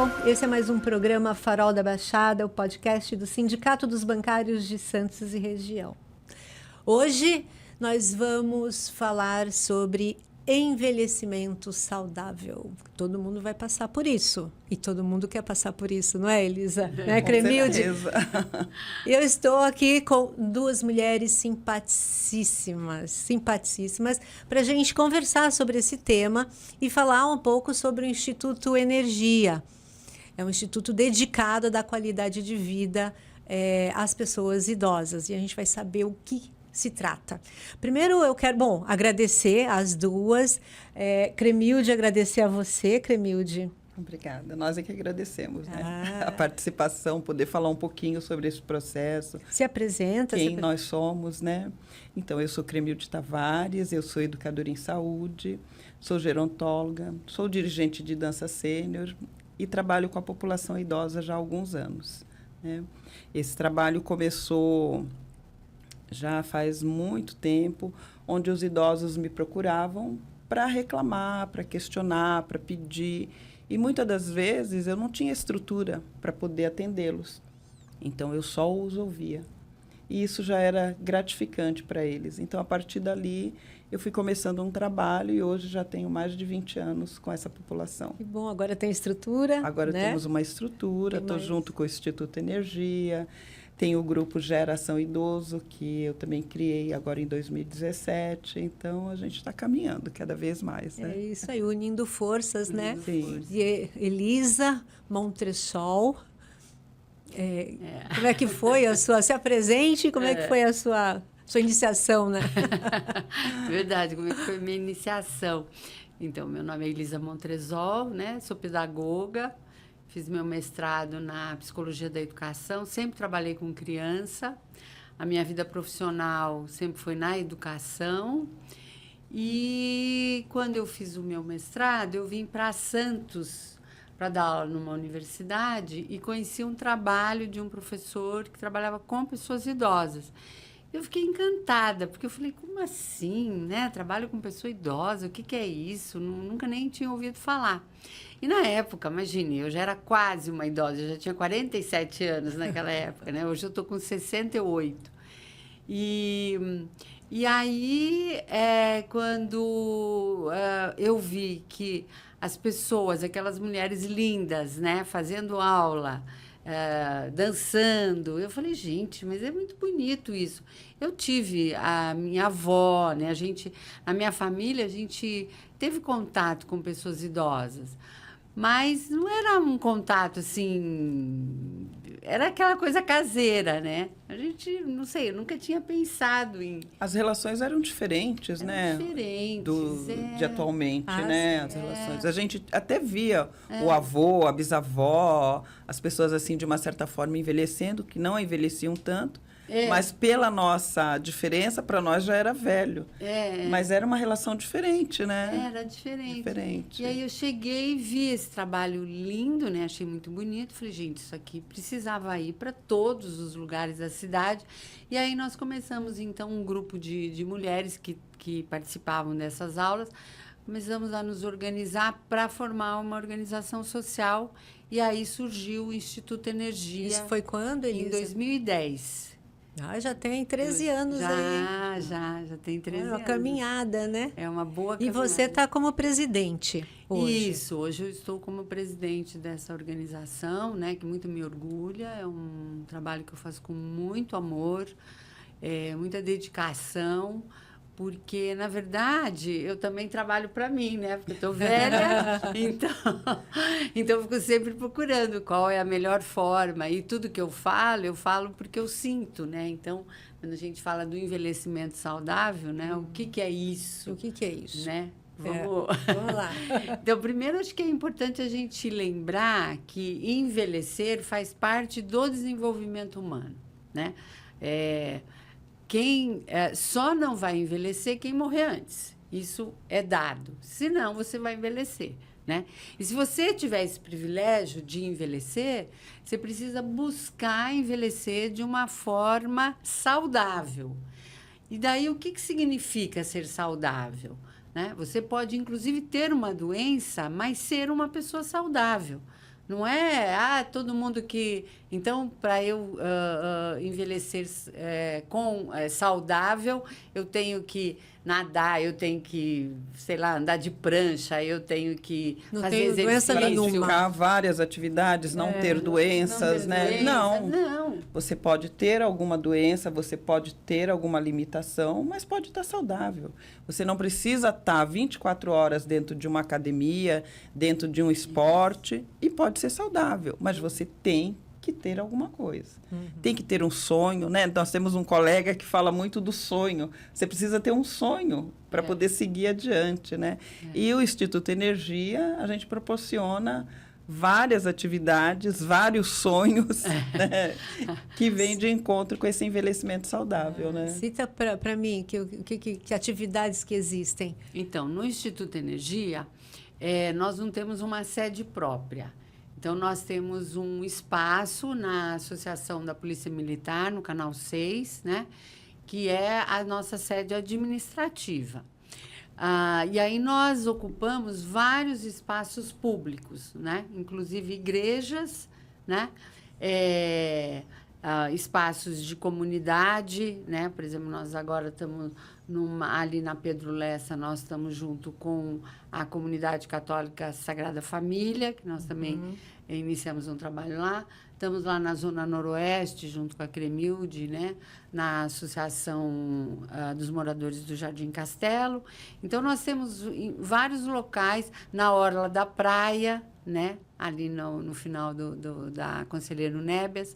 pessoal, esse é mais um programa Farol da Baixada, o podcast do Sindicato dos Bancários de Santos e Região. Hoje nós vamos falar sobre envelhecimento saudável. Todo mundo vai passar por isso. E todo mundo quer passar por isso, não é, Elisa? Né, Cremilde? Eu estou aqui com duas mulheres simpaticíssimas, para a gente conversar sobre esse tema e falar um pouco sobre o Instituto Energia. É um instituto dedicado a dar qualidade de vida às pessoas idosas. E a gente vai saber o que se trata. Primeiro, eu quero, agradecer às duas. Cremilde, agradecer a você, Cremilde. Obrigada. Nós é que agradecemos, né? A participação, poder falar um pouquinho sobre esse processo. Se apresenta. Quem nós somos, né? Então, eu sou Cremilde Tavares, eu sou educadora em saúde, sou gerontóloga, sou dirigente de dança sênior e trabalho com a população idosa já há alguns anos, né? Esse trabalho começou já faz muito tempo, onde os idosos me procuravam para reclamar, para questionar, para pedir. E muitas das vezes eu não tinha estrutura para poder atendê-los. Então, eu só os ouvia. E isso já era gratificante para eles. Então, a partir dali, eu fui começando um trabalho e hoje já tenho mais de 20 anos com essa população. Que bom, agora tem estrutura. Agora né? Temos uma estrutura, estou junto com o Instituto Energia. Tem o grupo Geração Idoso, que eu também criei agora em 2017. Então, a gente está caminhando cada vez mais. Né? É isso aí, unindo forças, né? Sim. E Elisa Montresol. Como é que foi a sua... Se apresente, como é que foi a sua iniciação, né? Verdade, como é que foi a minha iniciação? Então, meu nome é Elisa Montresol, né? Sou pedagoga. Fiz meu mestrado na Psicologia da Educação, sempre trabalhei com criança. A minha vida profissional sempre foi na educação. E quando eu fiz o meu mestrado, eu vim para Santos para dar aula numa universidade e conheci um trabalho de um professor que trabalhava com pessoas idosas. Eu fiquei encantada, porque eu falei, como assim, né? Trabalho com pessoa idosa, o que é isso? Nunca nem tinha ouvido falar. E na época, imagine, eu já era quase uma idosa, eu já tinha 47 anos naquela época, né? Hoje eu estou com 68. E aí, quando eu vi que as pessoas, aquelas mulheres lindas, né? Fazendo aula, dançando, eu falei, gente, mas é muito bonito isso. Eu tive a minha avó, né? Na minha família, a gente teve contato com pessoas idosas. Mas não era um contato, assim... Era aquela coisa caseira, né? A gente, não sei, eu nunca tinha pensado em... As relações eram diferentes, né? Diferentes, de atualmente, né? As relações. A gente até via o avô, a bisavó, as pessoas, assim, de uma certa forma, envelhecendo, que não envelheciam tanto. Mas pela nossa diferença, para nós já era velho. Mas era uma relação diferente, né? Era diferente. E aí eu cheguei e vi esse trabalho lindo, né? Achei muito bonito. Falei, gente, isso aqui precisava ir para todos os lugares da cidade. E aí nós começamos, então, um grupo de mulheres que participavam dessas aulas. Começamos a nos organizar para formar uma organização social. E aí surgiu o Instituto Energia. Isso foi quando, Elisa? Em 2010. Já tem 13 anos aí. Já tem 13 anos. É uma caminhada, né? É uma boa caminhada. E você está como presidente hoje. Isso, hoje eu estou como presidente dessa organização, né, que muito me orgulha. É um trabalho que eu faço com muito amor, muita dedicação, porque, na verdade, eu também trabalho para mim, né? Porque eu estou velha, então eu fico sempre procurando qual é a melhor forma. E tudo que eu falo porque eu sinto, né? Então, quando a gente fala do envelhecimento saudável, né? O que é isso? O que é isso? Né? Vamos lá. Então, primeiro, acho que é importante a gente lembrar que envelhecer faz parte do desenvolvimento humano, né? Só não vai envelhecer quem morrer antes. Isso é dado. Senão, você vai envelhecer, né? E se você tiver esse privilégio de envelhecer, você precisa buscar envelhecer de uma forma saudável. E daí, o que significa ser saudável? Né? Você pode, inclusive, ter uma doença, mas ser uma pessoa saudável. Não é, todo mundo que... Então, para eu envelhecer saudável, eu tenho que nadar, eu tenho que, sei lá, andar de prancha, eu tenho que Não fazer tenho doença exercício. nenhuma. Praticar várias atividades, não ter doenças, não ter né? doença, não. Você pode ter alguma doença, você pode ter alguma limitação, mas pode estar saudável. Você não precisa estar 24 horas dentro de uma academia, dentro de um esporte, e pode ser saudável, mas você tem que ter alguma coisa. Tem que ter um sonho, né? Nós temos um colega que fala muito do sonho. Você precisa ter um sonho para poder seguir adiante, né? E o Instituto Energia, a gente proporciona várias atividades, vários sonhos, né? Que vêm de encontro com esse envelhecimento saudável, né? Cita para mim que atividades que existem. Então, no Instituto Energia, nós não temos uma sede própria. Então, nós temos um espaço na Associação da Polícia Militar, no Canal 6, né? Que é a nossa sede administrativa. E aí nós ocupamos vários espaços públicos, né? Inclusive igrejas, né? Espaços de comunidade, né? Por exemplo, nós agora estamos ali na Pedro Lessa, nós estamos junto com a comunidade católica Sagrada Família, que nós também iniciamos um trabalho lá. Estamos lá na Zona Noroeste, junto com a Cremilde, né? Na Associação dos Moradores do Jardim Castelo. Então, nós temos em vários locais, na Orla da Praia, né? Ali no final da Conselheiro Nébias.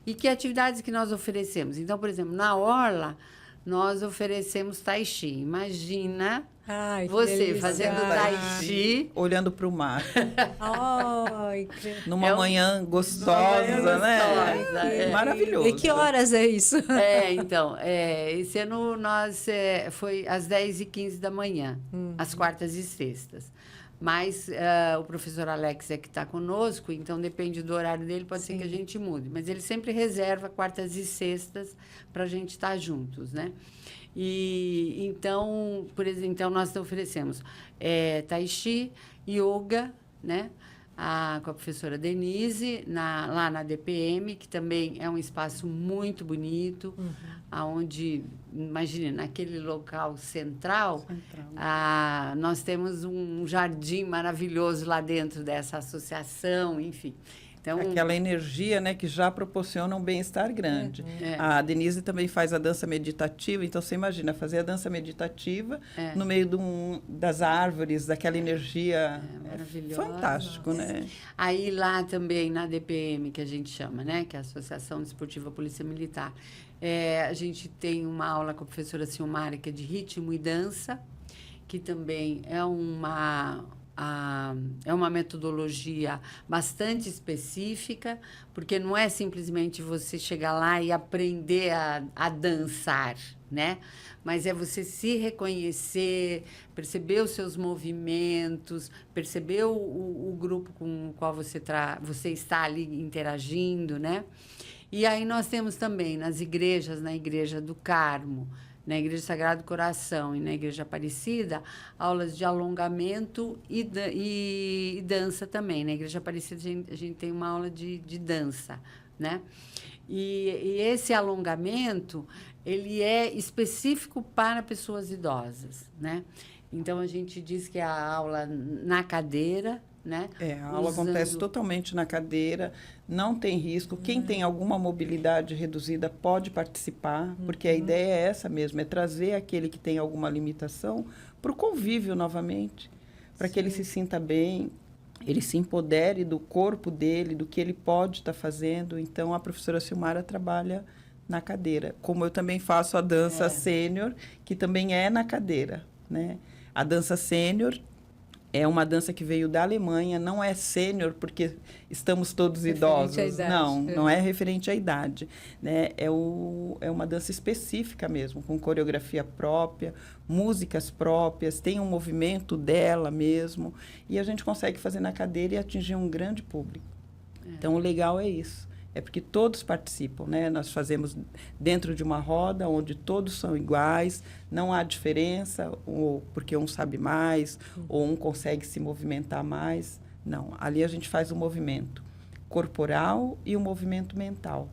E que atividades que nós oferecemos? Então, por exemplo, na Orla, nós oferecemos tai chi. Imagina você fazendo tai chi. Olhando para o mar. Ai, Numa manhã gostosa, né? Maravilhoso. E que horas é isso? Então, esse ano foi às 10h15 da manhã, às quartas e sextas. Mas o professor Alex é que está conosco, então depende do horário dele, pode ser que a gente mude. Mas ele sempre reserva quartas e sextas para a gente estar juntos, né? E então, por exemplo, então nós oferecemos tai chi, yoga, né? Com a professora Denise, lá na DPM, que também é um espaço muito bonito, onde, imagine, naquele local central. Nós temos um jardim maravilhoso lá dentro dessa associação, enfim. Então, aquela energia, né, que já proporciona um bem-estar grande. A Denise também faz a dança meditativa, então você imagina fazer a dança meditativa no meio das árvores, daquela energia maravilhosa. Fantástico, né? Aí lá também na DPM, que a gente chama, né, que é a Associação Desportiva Polícia Militar, a gente tem uma aula com a professora Silmara, que é de ritmo e dança, que também é uma metodologia bastante específica, porque não é simplesmente você chegar lá e aprender a dançar, né? Mas é você se reconhecer, perceber os seus movimentos, perceber o grupo com o qual você está ali interagindo, né? E aí nós temos também nas igrejas, na Igreja do Carmo, na Igreja Sagrado Coração e na Igreja Aparecida, aulas de alongamento e dança também. Na Igreja Aparecida, a gente tem uma aula de dança, né? E esse alongamento, ele é específico para pessoas idosas, né? Então, a gente diz que é a aula na cadeira, né? A aula acontece totalmente na cadeira, não tem risco. Quem tem alguma mobilidade reduzida pode participar, porque a ideia é essa mesmo, é trazer aquele que tem alguma limitação para o convívio novamente, para que ele se sinta bem, ele se empodere do corpo dele, do que ele pode estar fazendo. Então, a professora Silmara trabalha na cadeira, como eu também faço a dança sênior, que também é na cadeira, né? A dança sênior é uma dança que veio da Alemanha, não é sênior porque estamos todos idosos. Não é referente à idade, né? É uma dança específica mesmo, com coreografia própria, músicas próprias, tem um movimento dela mesmo, e a gente consegue fazer na cadeira e atingir um grande público. Então, o legal é isso. É porque todos participam, né? Nós fazemos dentro de uma roda onde todos são iguais, não há diferença, ou porque um sabe mais, ou um consegue se movimentar mais. Não, ali a gente faz o movimento corporal e o movimento mental,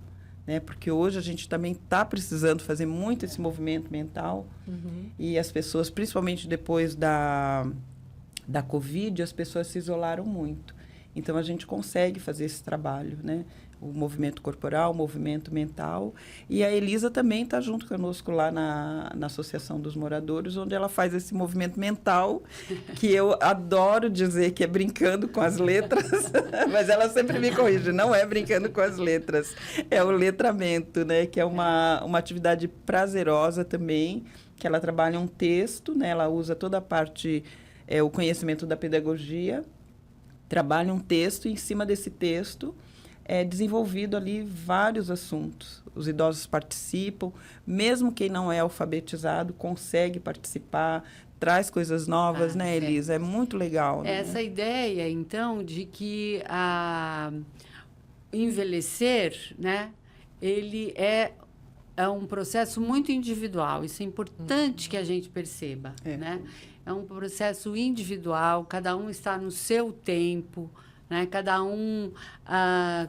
né? Porque hoje a gente também está precisando fazer muito esse movimento mental e as pessoas, principalmente depois da Covid, as pessoas se isolaram muito. Então, a gente consegue fazer esse trabalho, né? O movimento corporal, o movimento mental. E a Elisa também está junto conosco lá na Associação dos Moradores, onde ela faz esse movimento mental, que eu adoro dizer que é brincando com as letras, mas ela sempre me corrige, não é brincando com as letras, é o letramento, né? Que é uma atividade prazerosa também, que ela trabalha um texto, né? Ela usa toda a parte, o conhecimento da pedagogia, trabalha um texto e, em cima desse texto, é desenvolvido ali vários assuntos. Os idosos participam, mesmo quem não é alfabetizado consegue participar, traz coisas novas, né, Elisa? É muito legal. Né? Essa ideia, então, de que envelhecer, né, ele é um processo muito individual. Isso é importante que a gente perceba, né? É um processo individual, cada um está no seu tempo, né? Cada um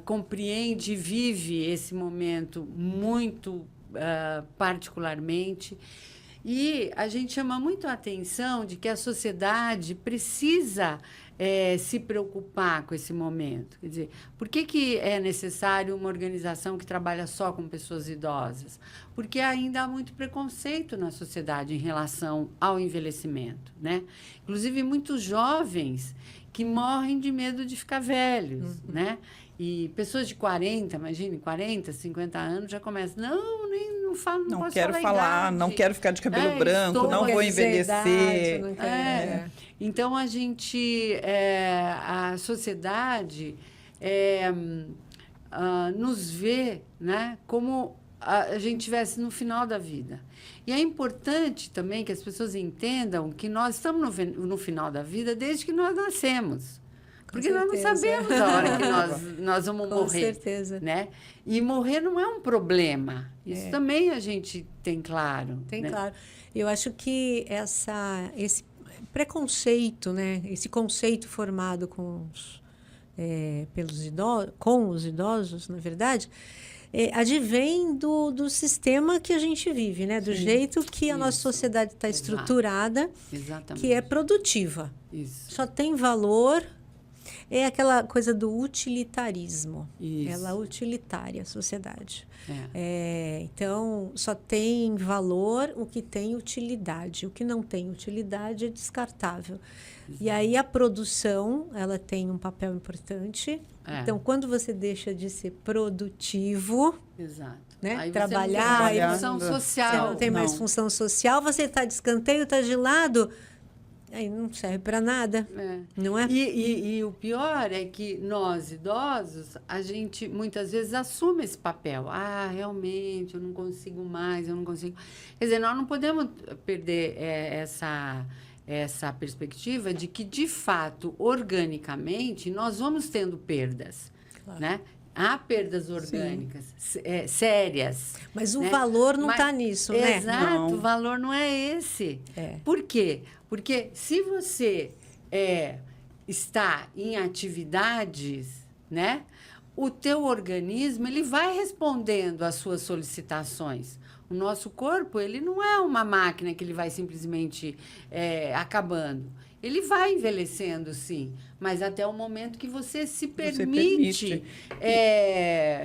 compreende e vive esse momento muito particularmente. E a gente chama muito a atenção de que a sociedade precisa se preocupar com esse momento. Quer dizer, por que é necessário uma organização que trabalha só com pessoas idosas? Porque ainda há muito preconceito na sociedade em relação ao envelhecimento, né? Inclusive, muitos jovens que morrem de medo de ficar velhos, né? E pessoas de 40, imagine, 40, 50 anos, já começam, não falo, não posso quero falar, não quero ficar de cabelo branco, não vou envelhecer. Então, a sociedade nos vê, né, como a gente estivesse no final da vida. E é importante também que as pessoas entendam que nós estamos no final da vida desde que nós nascemos. Porque nós não sabemos a hora que nós vamos morrer. Com certeza. Né? E morrer não é um problema. Isso também a gente tem claro. Tem né? claro. Eu acho que esse preconceito, né? Esse conceito formado com os idosos, na verdade, advém do sistema que a gente vive, né? Do jeito que a nossa sociedade está estruturada, que é produtiva. Isso. Só tem valor. É aquela coisa do utilitarismo. Isso. Ela é utilitária, a sociedade. Então, só tem valor o que tem utilidade. O que não tem utilidade é descartável. Exato. E aí a produção, ela tem um papel importante. Então, quando você deixa de ser produtivo... Exato. Né? Aí Trabalhar... Você não tem mais função social. Você não tem mais função social. Você está de escanteio, está de lado... Aí não serve para nada, não é? E o pior é que nós, idosos, a gente muitas vezes assume esse papel. Realmente, eu não consigo mais, eu não consigo... Quer dizer, nós não podemos perder essa perspectiva de que, de fato, organicamente, nós vamos tendo perdas, né? Há perdas orgânicas sérias. Mas o valor não está nisso, né? Exato, o valor não é esse. Por quê? Porque se você está em atividades, né, o teu organismo ele vai respondendo às suas solicitações. O nosso corpo ele não é uma máquina que ele vai simplesmente acabando. Ele vai envelhecendo, sim, mas até o momento que você se permite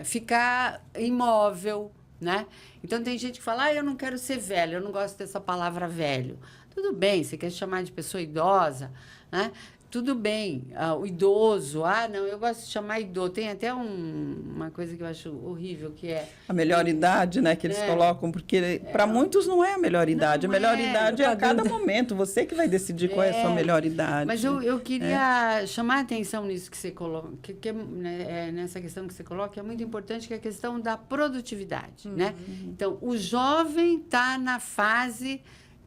ficar imóvel, né? Então, tem gente que fala, eu não quero ser velho, eu não gosto dessa palavra velho. Tudo bem, você quer chamar de pessoa idosa, né? Tudo bem, o idoso, não, eu gosto de chamar idoso. Tem até uma coisa que eu acho horrível, que é... A melhor idade, né, que eles colocam, porque para muitos não é a melhor idade. A melhor idade é a cada momento, você que vai decidir qual é a sua melhor idade. Mas eu queria chamar a atenção nisso que você coloca, nessa questão que você coloca, que é muito importante, que é a questão da produtividade, né? Então, o jovem está na fase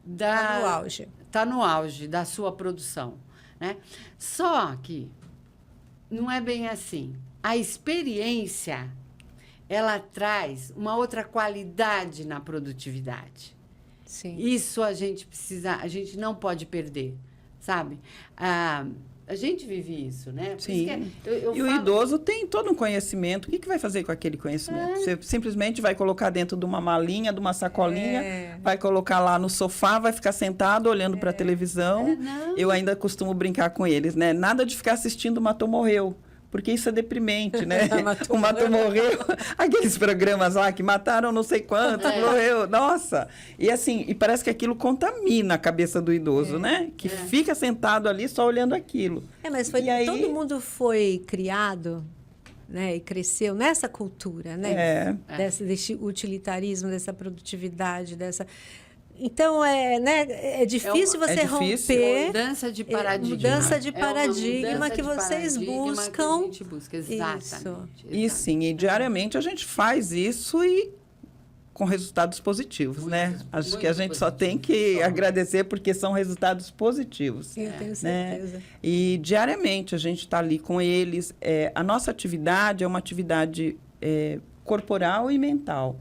Está no auge. Está no auge da sua produção. Né? Só que não é bem assim. A experiência, ela traz uma outra qualidade na produtividade. Sim. Isso a gente não pode perder, sabe? A gente vive isso, né? Por Sim. isso que eu E o idoso tem todo um conhecimento. O que vai fazer com aquele conhecimento? Você simplesmente vai colocar dentro de uma malinha, de uma sacolinha, vai colocar lá no sofá, vai ficar sentado olhando para a televisão. Não. Eu ainda costumo brincar com eles, né? Nada de ficar assistindo Matou Morreu. Porque isso é deprimente, né? O Matou Morreu. Aqueles programas lá que mataram não sei quantos, morreu. Nossa! E assim, e parece que aquilo contamina a cabeça do idoso, né? Que fica sentado ali só olhando aquilo. Mas todo mundo foi criado, né? E cresceu nessa cultura, né? Desse utilitarismo, dessa produtividade, dessa... Então, é difícil você romper... Mudança de paradigma. Mudança de paradigma que vocês buscam. Que a gente busca, exatamente. E sim, e diariamente a gente faz isso e com resultados positivos, né? Acho que a gente só tem que agradecer porque são resultados positivos. Eu tenho certeza. Né? E diariamente a gente está ali com eles. A nossa atividade é uma atividade corporal e mental.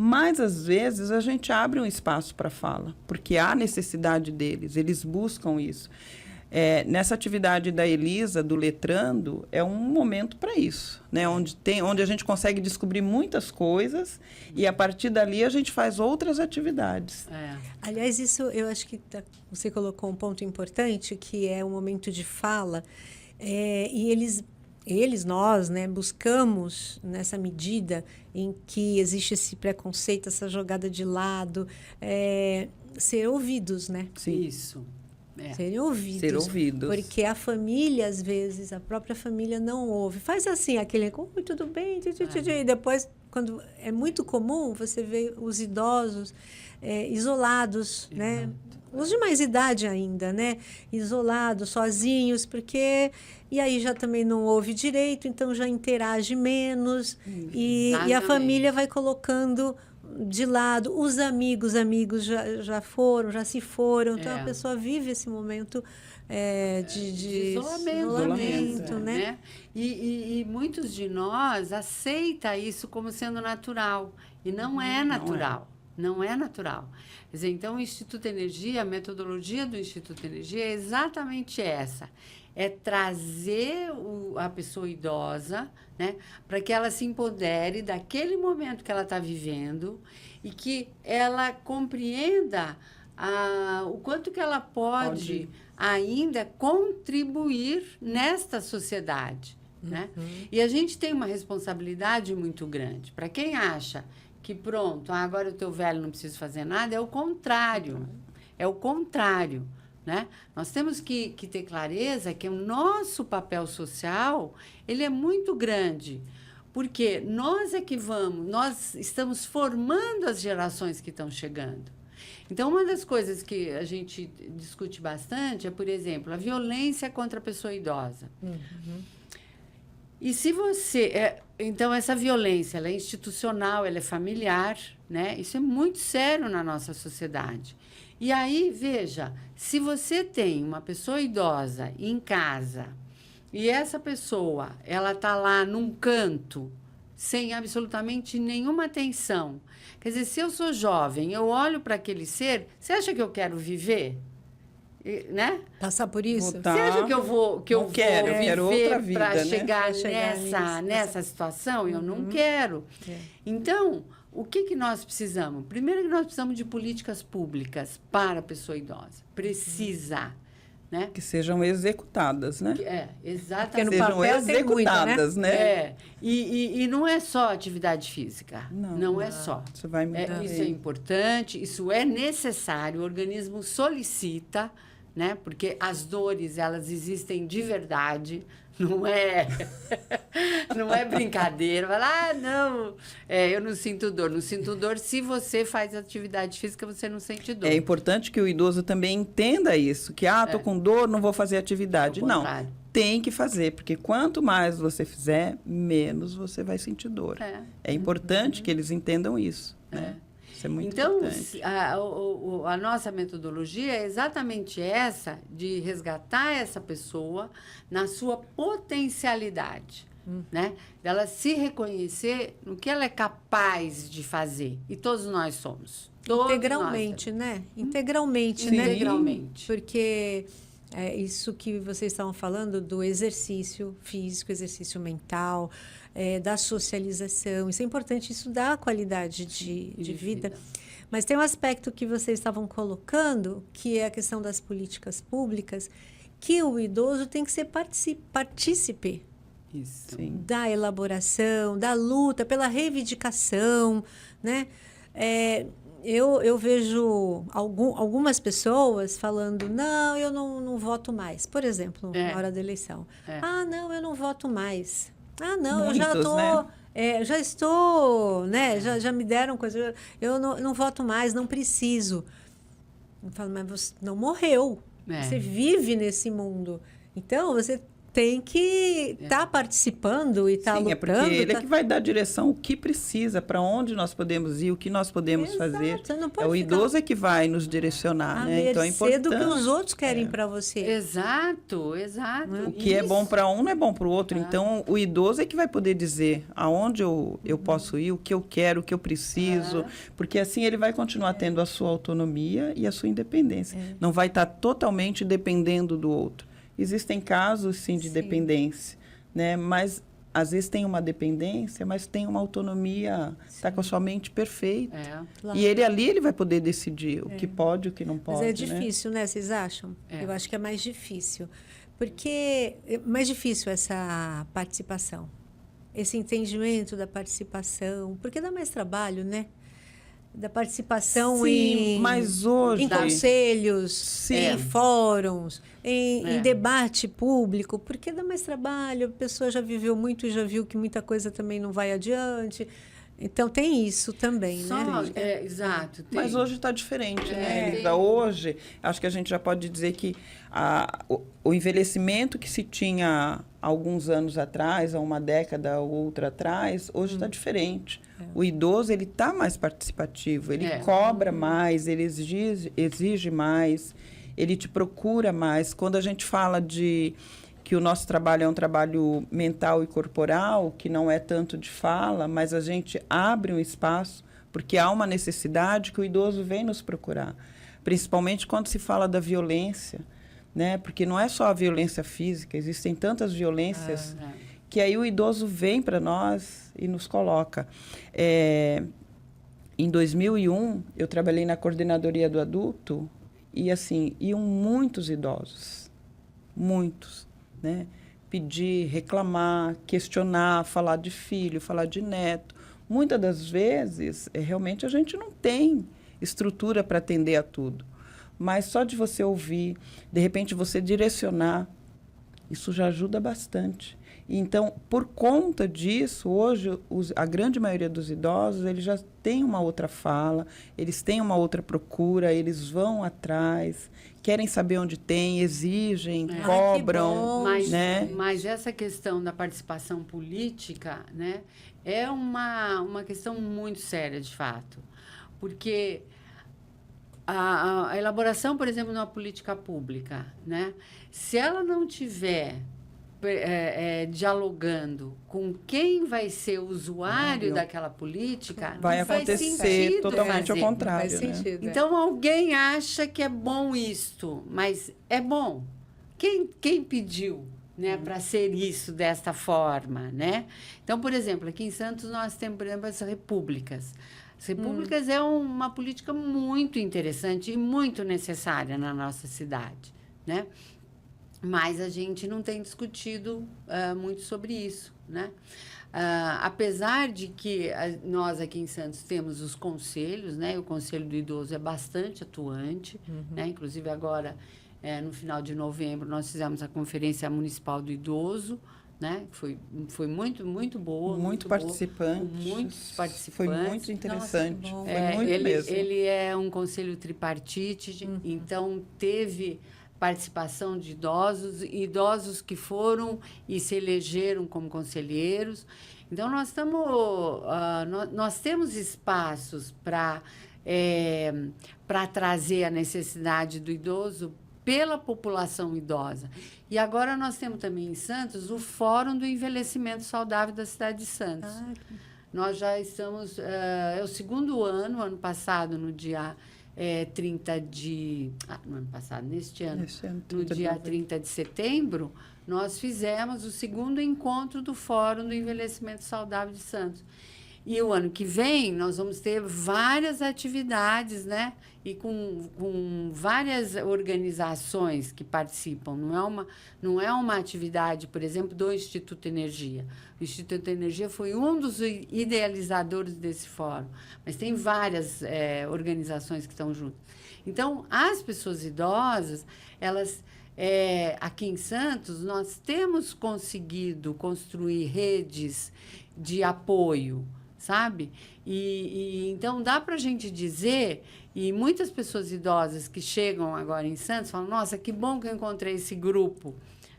Mas, às vezes, a gente abre um espaço para fala, porque há necessidade deles, eles buscam isso. Nessa atividade da Elisa, do Letrando, é um momento para isso, né? Onde a gente consegue descobrir muitas coisas e, a partir dali, a gente faz outras atividades. Aliás, isso eu acho que você colocou um ponto importante, que é o momento de fala, e nós, né, buscamos, nessa medida em que existe esse preconceito, essa jogada de lado, ser ouvidos, né? Sim. Isso. Serem ouvidos. Ser ouvidos. Porque a família, às vezes, a própria família não ouve. Faz assim, aquele... Oi, tudo bem? E depois, quando é muito comum, você vê os idosos isolados, né? Os de mais idade ainda, né? Isolados, sozinhos, porque... E aí já também não ouve direito, então já interage menos. E a família vai colocando de lado. Os amigos já se foram. Então, a pessoa vive esse momento de isolamento, né? E muitos de nós aceitam isso como sendo natural. E não é natural. Não é natural. Quer dizer, então, o Instituto Energia, a metodologia do Instituto Energia é exatamente essa. É trazer a pessoa idosa, né, para que ela se empodere daquele momento que ela está vivendo e que ela compreenda o quanto que ela pode ainda contribuir nesta sociedade. Né? E a gente tem uma responsabilidade muito grande. Para quem acha que pronto, agora eu estou velho, não preciso fazer nada, é o contrário. É o contrário. Né? Nós temos que ter clareza que o nosso papel social ele é muito grande, porque nós nós estamos formando as gerações que estão chegando. Então, uma das coisas que a gente discute bastante é, por exemplo, a violência contra a pessoa idosa. E se você... então, essa violência ela é institucional, ela é familiar, né? Isso é muito sério na nossa sociedade. E aí, veja, se você tem uma pessoa idosa em casa e essa pessoa, ela está lá num canto, sem absolutamente nenhuma atenção. Quer dizer, se eu sou jovem, eu olho para aquele ser, você acha que eu quero viver? Né? Passar por isso? Você acha que eu vou viver para chegar nessa nessa situação? Eu não quero. Então... O que nós precisamos? Primeiro que nós precisamos de políticas públicas para a pessoa idosa. Precisa. Né? Que sejam executadas, né? Exatamente. Que sejam executadas, muito, né? E não é só atividade física. Não é só. Isso vai mudar. Isso é importante, isso é necessário, o organismo solicita, né? Porque as dores, elas existem de verdade. Não é brincadeira. Fala, não, eu não sinto dor. Não sinto dor. Se você faz atividade física, você não sente dor. É importante que o idoso também entenda isso. Que, tô com dor, não vou fazer atividade. Não, tem que fazer. Porque quanto mais você fizer, menos você vai sentir dor. É importante que eles entendam isso, né? Isso é muito importante. Então, a nossa metodologia é exatamente essa, de resgatar essa pessoa na sua potencialidade, né? Dela se reconhecer no que ela é capaz de fazer. E todos nós somos. Integralmente, né? Integralmente, né? Integralmente. Porque É isso que vocês estavam falando do exercício físico, exercício mental, da socialização. Isso é importante, isso dá qualidade de vida. Mas tem um aspecto que vocês estavam colocando, que é a questão das políticas públicas, que o idoso tem que ser partícipe Isso. Sim. da elaboração, da luta pela reivindicação, né? Eu vejo algumas pessoas falando, não, eu não voto mais. Por exemplo, na hora da eleição. Ah, não, eu não voto mais. Ah, não, Muitos, eu já estou... né? já estou, né? Já me deram coisa. Eu não voto mais, não preciso. Eu falo, mas você não morreu. Você vive nesse mundo. Então, você tem que estar participando e estar lutando. É porque ele é que vai dar direção, o que precisa, para onde nós podemos ir, o que nós podemos fazer. Você não pode o idoso é que vai nos direcionar, né? Então é importante. do que os outros querem para você. Exato. O que é bom para um não é bom para o outro. Então, o idoso é que vai poder dizer aonde eu posso ir, o que eu quero, o que eu preciso. Porque assim ele vai continuar tendo a sua autonomia e a sua independência. Não vai estar totalmente dependendo do outro. Existem casos, sim, de dependência, né? Mas, às vezes, tem uma dependência, mas tem uma autonomia, está com a sua mente perfeita. Claro. E ele vai poder decidir o que pode e o que não pode. Mas é difícil, né? Vocês acham? Eu acho que é mais difícil. Porque é mais difícil essa participação, esse entendimento da participação, porque dá mais trabalho, né? Da participação mas hoje, em conselhos, em fóruns, em debate público, porque dá mais trabalho, a pessoa já viveu muito e já viu que muita coisa também não vai adiante. Então, tem isso também, né? Exato. Tem. Mas hoje está diferente, né, Elisa? Hoje, acho que a gente já pode dizer que o envelhecimento que se tinha alguns anos atrás, há uma década ou outra atrás, hoje está diferente. O idoso, ele está mais participativo, ele cobra mais, ele exige mais, ele te procura mais. Quando a gente fala que o nosso trabalho é um trabalho mental e corporal, que não é tanto de fala, mas a gente abre um espaço, porque há uma necessidade que o idoso vem nos procurar. Principalmente quando se fala da violência, né? Porque não é só a violência física, existem tantas violências que aí o idoso vem para nós e nos coloca. Em 2001, eu trabalhei na coordenadoria do adulto e, assim, iam muitos idosos, muitos. Né? Pedir, reclamar, questionar, falar de filho, falar de neto. Muitas das vezes, realmente, a gente não tem estrutura para atender a tudo. Mas só de você ouvir, de repente você direcionar, isso já ajuda bastante. Então, por conta disso, hoje, a grande maioria dos idosos, eles já têm uma outra fala, eles têm uma outra procura, eles vão atrás, querem saber onde tem, exigem, cobram. Mas essa questão da participação política, né, é uma questão muito séria, de fato. Porque a elaboração, por exemplo, de uma política pública, né, se ela não tiver dialogando com quem vai ser o usuário daquela política, vai acontecer totalmente ao contrário. Faz sentido, Então, alguém acha que é bom isto, mas é bom. Quem pediu, né, para ser isso desta forma, né? Então, por exemplo, aqui em Santos nós temos, por exemplo, as repúblicas. As repúblicas é uma política muito interessante e muito necessária na nossa cidade, né? Mas a gente não tem discutido muito sobre isso, né? Apesar de que nós aqui em Santos temos os conselhos, né? O Conselho do Idoso é bastante atuante, né? Inclusive agora, no final de novembro, nós fizemos a Conferência Municipal do Idoso, né? Foi muito, muito boa. Muito participante. Muitos participantes. Foi muito interessante. Nossa, foi muito mesmo. Ele é um conselho tripartite, então teve participação de idosos que foram e se elegeram como conselheiros. Então, nós temos espaços para trazer a necessidade do idoso pela população idosa. E agora nós temos também em Santos o Fórum do Envelhecimento Saudável da cidade de Santos. Nós já estamos... é o segundo ano passado, no dia 30 de... no ano passado, neste ano, ano, no dia 30 de setembro, nós fizemos o segundo encontro do Fórum do Envelhecimento Saudável de Santos. E o ano que vem, nós vamos ter várias atividades, né? E com várias organizações que participam. Não é uma atividade, por exemplo, do Instituto Energia. O Instituto Energia foi um dos idealizadores desse fórum. Mas tem várias organizações que estão juntas. Então, as pessoas idosas, elas... aqui em Santos, nós temos conseguido construir redes de apoio, sabe? Então, dá para a gente dizer, e muitas pessoas idosas que chegam agora em Santos falam, nossa, que bom que eu encontrei esse grupo,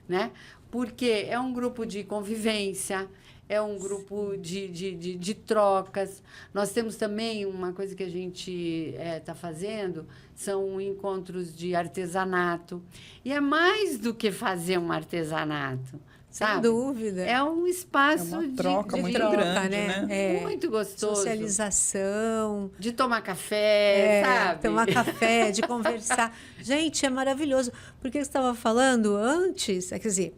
né? Porque é um grupo de convivência, é um grupo de trocas. Nós temos também uma coisa que a gente está fazendo, são encontros de artesanato. E é mais do que fazer um artesanato, sabe? Sem dúvida. É um espaço uma troca de muito troca, grande, né? Muito gostoso. Socialização. De tomar café, sabe? Tomar café, de conversar. Gente, é maravilhoso. Porque você estava falando antes, quer dizer,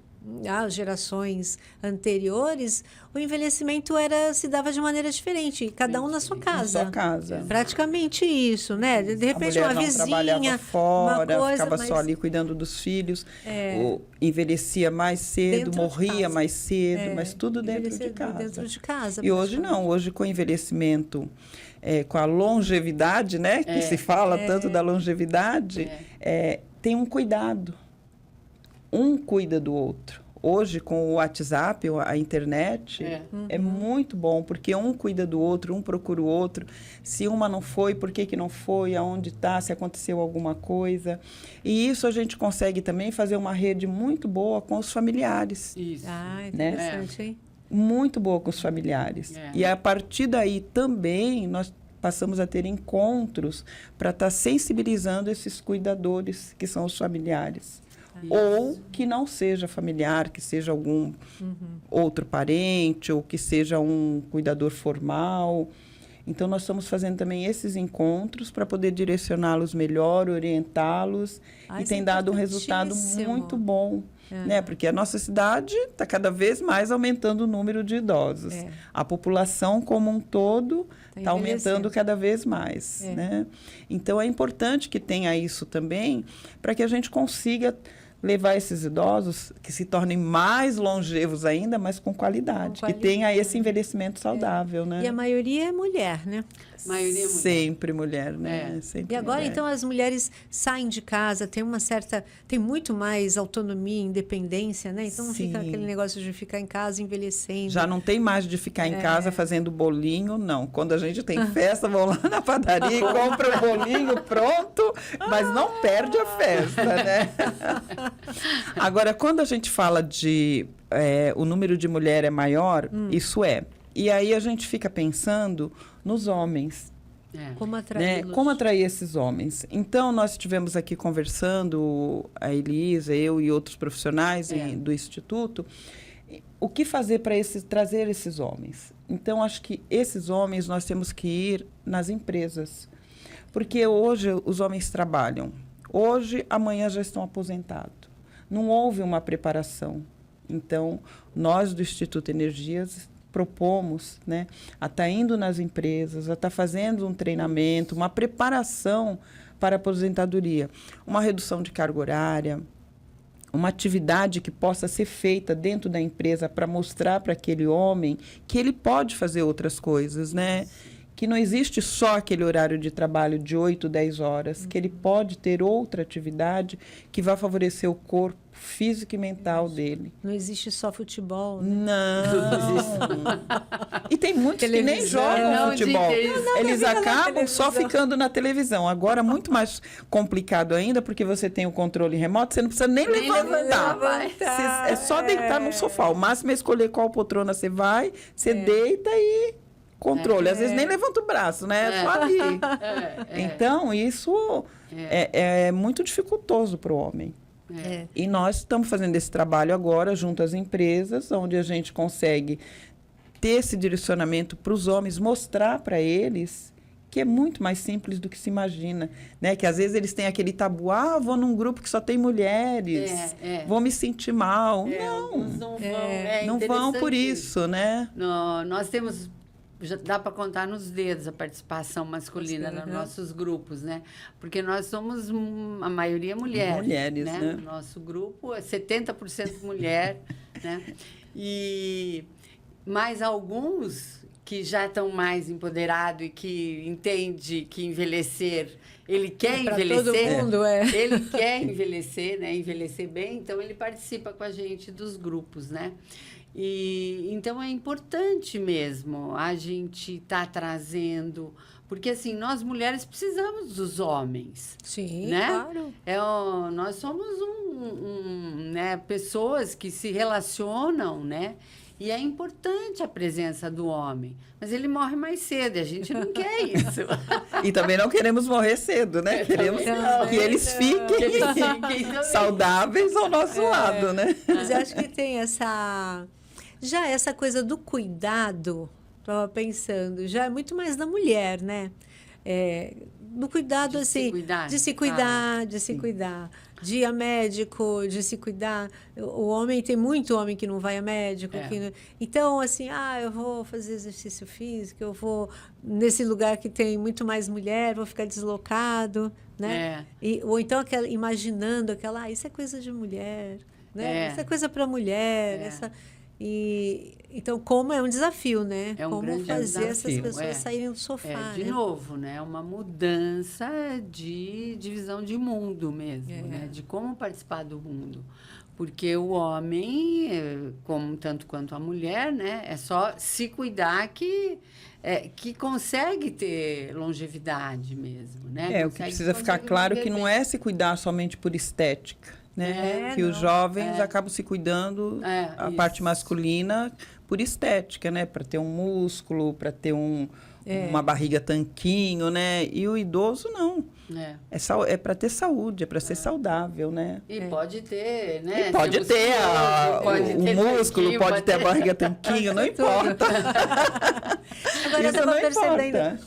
as gerações anteriores, o envelhecimento se dava de maneira diferente, cada um na sua casa. Na sua casa. Praticamente isso, né? De repente, a mulher uma não trabalhava vizinha, fora, uma coisa, ficava mas... só ali cuidando dos filhos, envelhecia mais cedo, Dentro de morria casa. mais cedo, mas tudo dentro de Envelhecer casa. Dentro de casa. E hoje não, hoje com o envelhecimento, com a longevidade, né? Que se fala tanto da longevidade, tem um cuidado. Um cuida do outro. Hoje, com o WhatsApp, a internet, é muito bom, porque um cuida do outro, um procura o outro. Se uma não foi, por que não foi, aonde está, se aconteceu alguma coisa. E isso a gente consegue também fazer uma rede muito boa com os familiares. Isso. Ah, interessante, hein? Muito boa com os familiares. E a partir daí também nós passamos a ter encontros para estar sensibilizando esses cuidadores, que são os familiares. Ou que não seja familiar, que seja algum outro parente, ou que seja um cuidador formal. Então, nós estamos fazendo também esses encontros para poder direcioná-los melhor, orientá-los, e tem dado um resultado muito bom. Né? Porque a nossa cidade está cada vez mais aumentando o número de idosos. A população como um todo está aumentando cada vez mais. Né? Então, é importante que tenha isso também, para que a gente consiga levar esses idosos que se tornem mais longevos ainda, mas com qualidade. Que tenha esse envelhecimento saudável, né? E a maioria é mulher, né? Maioria é mulher. Sempre mulher, né? Sempre e agora, mulher. então, as mulheres saem de casa, tem muito mais autonomia, independência, né? Então, não fica aquele negócio de ficar em casa envelhecendo. Já não tem mais de ficar em casa fazendo bolinho, não. Quando a gente tem festa, vão lá na padaria e compra o bolinho pronto, mas não perde a festa, né? Agora, quando a gente fala de o número de mulher é maior, isso é. E aí a gente fica pensando nos homens. Como atrair, né? Como atrair esses homens. Então, nós estivemos aqui conversando, a Elisa, eu e outros profissionais do Instituto, o que fazer para trazer esses homens. Então, acho que esses homens nós temos que ir nas empresas. Porque hoje os homens trabalham. Hoje, amanhã já estão aposentados. Não houve uma preparação. Então, nós do Instituto Energias propomos, né, a estar indo nas empresas, a estar fazendo um treinamento, uma preparação para a aposentadoria, uma redução de carga horária, uma atividade que possa ser feita dentro da empresa para mostrar para aquele homem que ele pode fazer outras coisas, né? Que não existe só aquele horário de trabalho de 8, 10 horas, que ele pode ter outra atividade que vai favorecer o corpo físico e mental dele. Não existe só futebol, né? Não. E tem muitos que nem jogam futebol. Eles acabam só ficando na televisão. Agora, muito mais complicado ainda, porque você tem o controle remoto, você não precisa nem levantar. É só deitar no sofá. O máximo é escolher qual poltrona você vai, você deita e controle. Às vezes nem levanta o braço, né? É só ali. Então, isso é muito dificultoso para o homem. E nós estamos fazendo esse trabalho agora junto às empresas, onde a gente consegue ter esse direcionamento para os homens, mostrar para eles que é muito mais simples do que se imagina, né? Que às vezes eles têm aquele tabu, vou num grupo que só tem mulheres, vou me sentir mal. Alguns não vão. Não vão por isso, né? Nós temos, já dá para contar nos dedos a participação masculina nos nossos grupos, né? Porque nós somos a maioria mulheres, né? Nosso grupo é 70% mulher, né? E mais alguns que já estão mais empoderados e que entende que envelhecer, ele quer envelhecer. Todo mundo, Ele quer envelhecer, né? Envelhecer bem, então ele participa com a gente dos grupos, né? E então é importante mesmo a gente estar trazendo, porque assim, nós mulheres precisamos dos homens. Sim, né? claro. Nós somos né, pessoas que se relacionam, né? E é importante a presença do homem. Mas ele morre mais cedo, e a gente não quer isso. E também não queremos morrer cedo, né? Queremos que eles fiquem saudáveis ao nosso lado, né? Mas eu acho que tem essa coisa do cuidado, estava pensando, já é muito mais da mulher, né? Do cuidado, assim, de se cuidar, de ir a médico, de se cuidar. O homem, tem muito homem que não vai a médico. Então, assim, eu vou fazer exercício físico, eu vou nesse lugar que tem muito mais mulher, vou ficar deslocado, né? Ou então, imaginando isso é coisa de mulher, né? Isso é coisa para mulher, então, como é um desafio, né? É um como grande fazer desafio, essas pessoas saírem do sofá, de novo, né? Uma mudança de visão de mundo mesmo, né? De como participar do mundo. Porque o homem, tanto quanto a mulher, né? É só se cuidar que consegue ter longevidade mesmo, né? O que precisa ficar claro que não é se cuidar somente por estética. Né? Que os jovens acabam se cuidando, a parte masculina, por estética, né? Para ter um músculo, para ter uma barriga tanquinho, né? E o idoso, não. É para ter saúde, é para ser saudável, né? E pode ter, né? E pode ter o músculo, pode ter a barriga tanquinho, não importa. Agora, eu estava percebendo,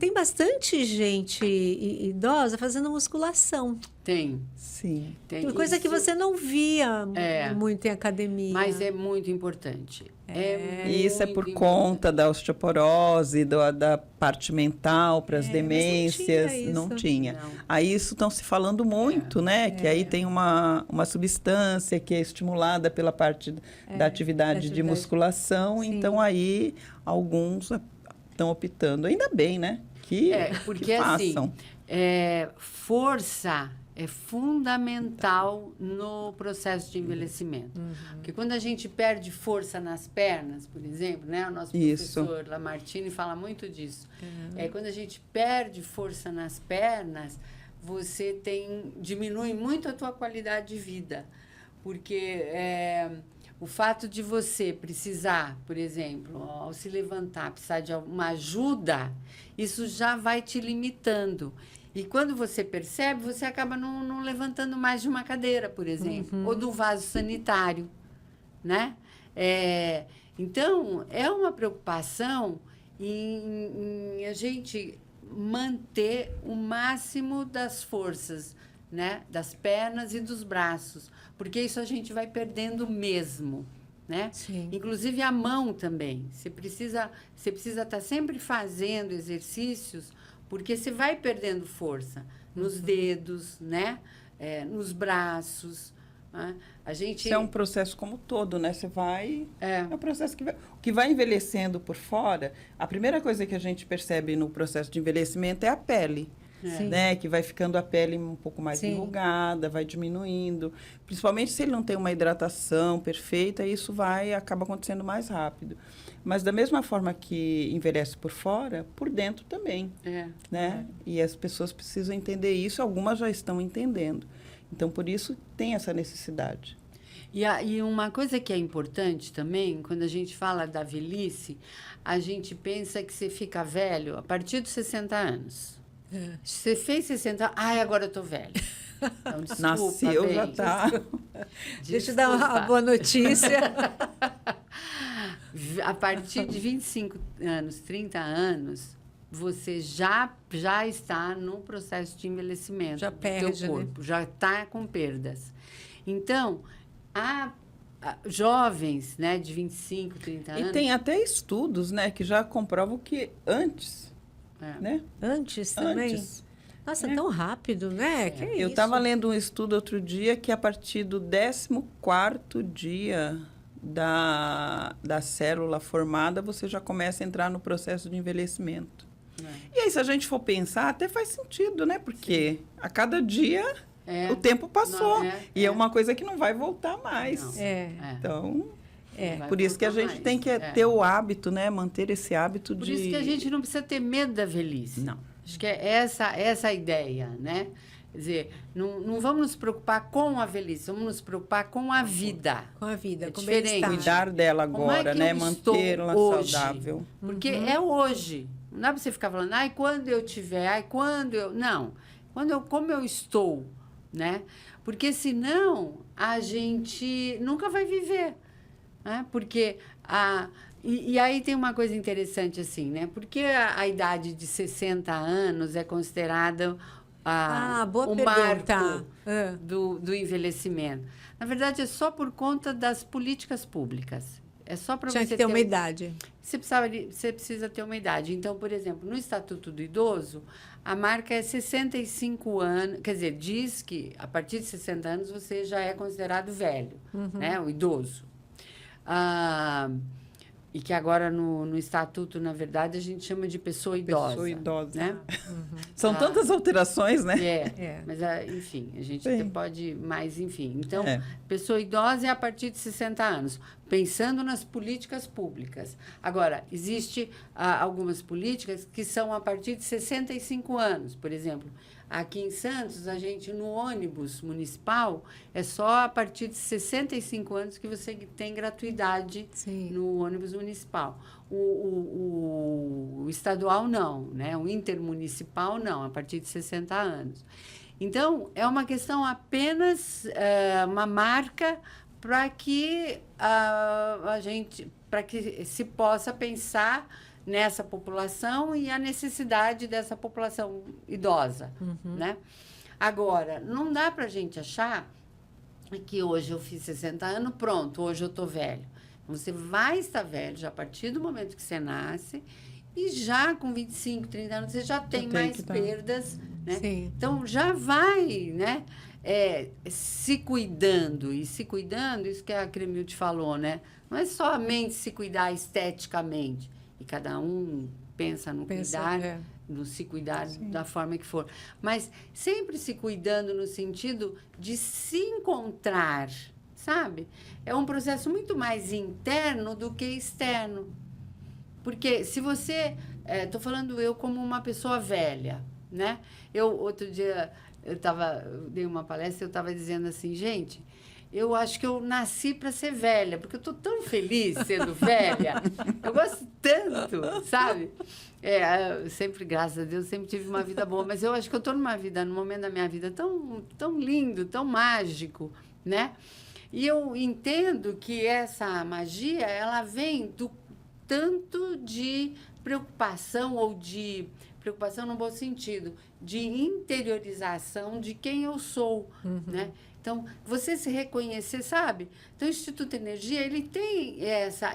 tem bastante gente idosa fazendo musculação. Tem. Sim. Tem coisa que você não via muito em academia. Mas é muito importante. E isso é por conta da osteoporose, da parte mental para as demências. Não tinha. Aí isso estão se falando muito, né? Que aí tem uma substância que é estimulada pela parte da atividade de musculação. Sim. Então aí alguns estão optando. Ainda bem, né? Porque que façam. Assim, força é fundamental no processo de envelhecimento. Porque quando a gente perde força nas pernas, por exemplo, né? O nosso professor Lamartine fala muito disso. Quando a gente perde força nas pernas, você diminui muito a tua qualidade de vida. Porque o fato de você precisar, por exemplo, ao se levantar, precisar de uma ajuda, isso já vai te limitando. E quando você percebe, você acaba não levantando mais de uma cadeira, por exemplo, ou do vaso sanitário, né? Então, é uma preocupação em a gente manter o máximo das forças, né? Das pernas e dos braços, porque isso a gente vai perdendo mesmo, né? Sim. Inclusive a mão também. Você precisa estar sempre fazendo exercícios, porque você vai perdendo força nos dedos, né? Nos braços. Né? Isso é um processo como todo, né? Você vai... É um processo que vai envelhecendo por fora. A primeira coisa que a gente percebe no processo de envelhecimento é a pele. Né? Que vai ficando a pele um pouco mais enrugada, vai diminuindo. Principalmente se ele não tem uma hidratação perfeita, isso acaba acontecendo mais rápido. Mas da mesma forma que envelhece por fora, por dentro também. Né? E as pessoas precisam entender isso, algumas já estão entendendo. Então, por isso, tem essa necessidade. E uma coisa que é importante também, quando a gente fala da velhice, a gente pensa que você fica velho a partir dos 60 anos. Você fez 60 anos, agora eu estou velha. Então, desculpa, nasceu, já está. Deixa eu dar uma boa notícia. A partir de 25 anos, 30 anos, você já está no processo de envelhecimento. Já perde, do teu corpo, já está com perdas. Então, jovens, né, de 25, 30 anos... E tem até estudos, né, que já comprovam que antes, né? Antes também? Antes. Nossa, tão rápido, né? Que Eu isso? estava lendo um estudo outro dia que a partir do 14º dia da célula formada, você já começa a entrar no processo de envelhecimento. E aí, se a gente for pensar, até faz sentido, né? Porque a cada dia o tempo passou. E é uma coisa que não vai voltar mais. Não. Então, Vai por isso que a voltar gente mais. tem que ter o hábito, né? Manter esse hábito Por de... isso que a gente não precisa ter medo da velhice. Não. Acho que é essa a ideia, né? Quer dizer, não vamos nos preocupar com a velhice, vamos nos preocupar com a vida. Com a vida, É com o diferente. bem-estar. Cuidar dela Como é agora, que né? eu estou Mantê-la hoje? saudável. Porque é hoje. Não dá para você ficar falando, ai, quando eu tiver, ai, quando eu... Não. Como eu estou, né? Porque senão a gente nunca vai viver. Né? Porque E aí tem uma coisa interessante assim, né? Porque a idade de 60 anos é considerada boa o pergunta. marco do envelhecimento. Na verdade, é só por conta das políticas públicas. É só para você Tinha que ter uma idade. Você precisa ter uma idade. Então, por exemplo, no Estatuto do Idoso, a marca é 65 anos. Quer dizer, diz que a partir de 60 anos você já é considerado velho, né? O idoso. E que agora no Estatuto, na verdade, a gente chama de pessoa idosa. Pessoa idosa. Né? São tantas alterações, né? Mas, enfim, a gente Sim. pode... Mas, enfim, então, pessoa idosa é a partir de 60 anos, pensando nas políticas públicas. Agora, existe algumas políticas que são a partir de 65 anos. Por exemplo, aqui em Santos, a gente, no ônibus municipal, é só a partir de 65 anos que você tem gratuidade no ônibus municipal. O estadual, não, né? O intermunicipal, não, a partir de 60 anos. Então, é uma questão apenas, uma marca para que para que se possa pensar nessa população e a necessidade dessa população idosa, né? Agora, não dá para a gente achar que hoje eu fiz 60 anos, pronto, hoje eu estou velho. Você vai estar velho já a partir do momento que você nasce e já com 25, 30 anos você já tem mais perdas, né? Sim. Então, já vai, né? Se cuidando, isso que a Cremilde falou, né? Não é somente se cuidar esteticamente, e cada um pensa no cuidar, no se cuidar da forma que for. Mas sempre se cuidando no sentido de se encontrar, sabe? É um processo muito mais interno do que externo. Porque se você... Estou falando eu como uma pessoa velha, né? Outro dia, eu dei uma palestra, eu estava dizendo assim, gente... Eu acho que eu nasci para ser velha, porque eu estou tão feliz sendo velha. Eu gosto tanto, sabe? Sempre, graças a Deus, sempre tive uma vida boa. Mas eu acho que eu estou num momento da minha vida tão, tão lindo, tão mágico, né? E eu entendo que essa magia, ela vem do tanto de preocupação, ou de... Preocupação no bom sentido, de interiorização de quem eu sou, né? Então, você se reconhecer, sabe? Então, o Instituto Energia, ele tem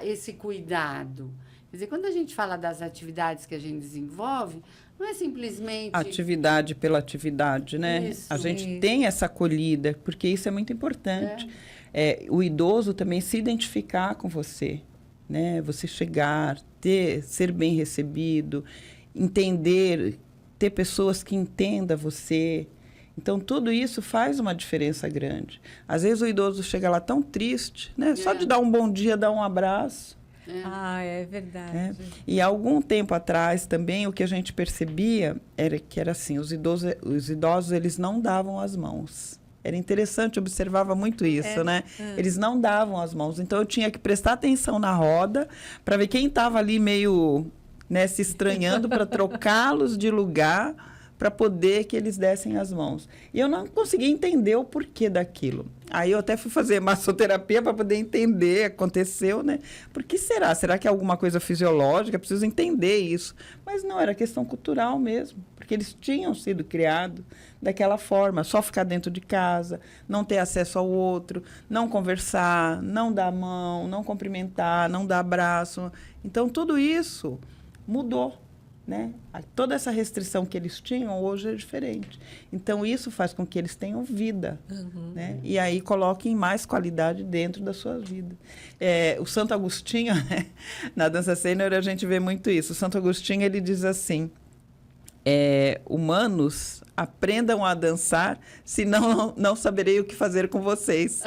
esse cuidado. Quer dizer, quando a gente fala das atividades que a gente desenvolve, não é simplesmente... Atividade pela atividade, né? Isso, a gente tem essa acolhida, porque isso é muito importante. O idoso também se identificar com você, né? Você chegar, ser bem recebido, entender, ter pessoas que entendam você. Então, tudo isso faz uma diferença grande. Às vezes, o idoso chega lá tão triste, né? Só de dar um bom dia, dar um abraço. É verdade. E há algum tempo atrás, também, o que a gente percebia era assim, os idosos, eles não davam as mãos. Era interessante, observava muito isso, né? Eles não davam as mãos. Então, eu tinha que prestar atenção na roda para ver quem estava ali meio, né, se estranhando, para trocá-los de lugar, para poder que eles dessem as mãos. E eu não conseguia entender o porquê daquilo. Aí eu até fui fazer massoterapia para poder entender, aconteceu, né? Por que será? Será que é alguma coisa fisiológica? Preciso entender isso. Mas não, era questão cultural mesmo, porque eles tinham sido criados daquela forma, só ficar dentro de casa, não ter acesso ao outro, não conversar, não dar a mão, não cumprimentar, não dar abraço. Então, tudo isso mudou. Né? Toda essa restrição que eles tinham hoje é diferente. Então, isso faz com que eles tenham vida. Né? E aí coloquem mais qualidade dentro da sua vida. O Santo Agostinho, né? Na dança sênior, a gente vê muito isso. O Santo Agostinho, ele diz assim, humanos, aprendam a dançar, senão não saberei o que fazer com vocês.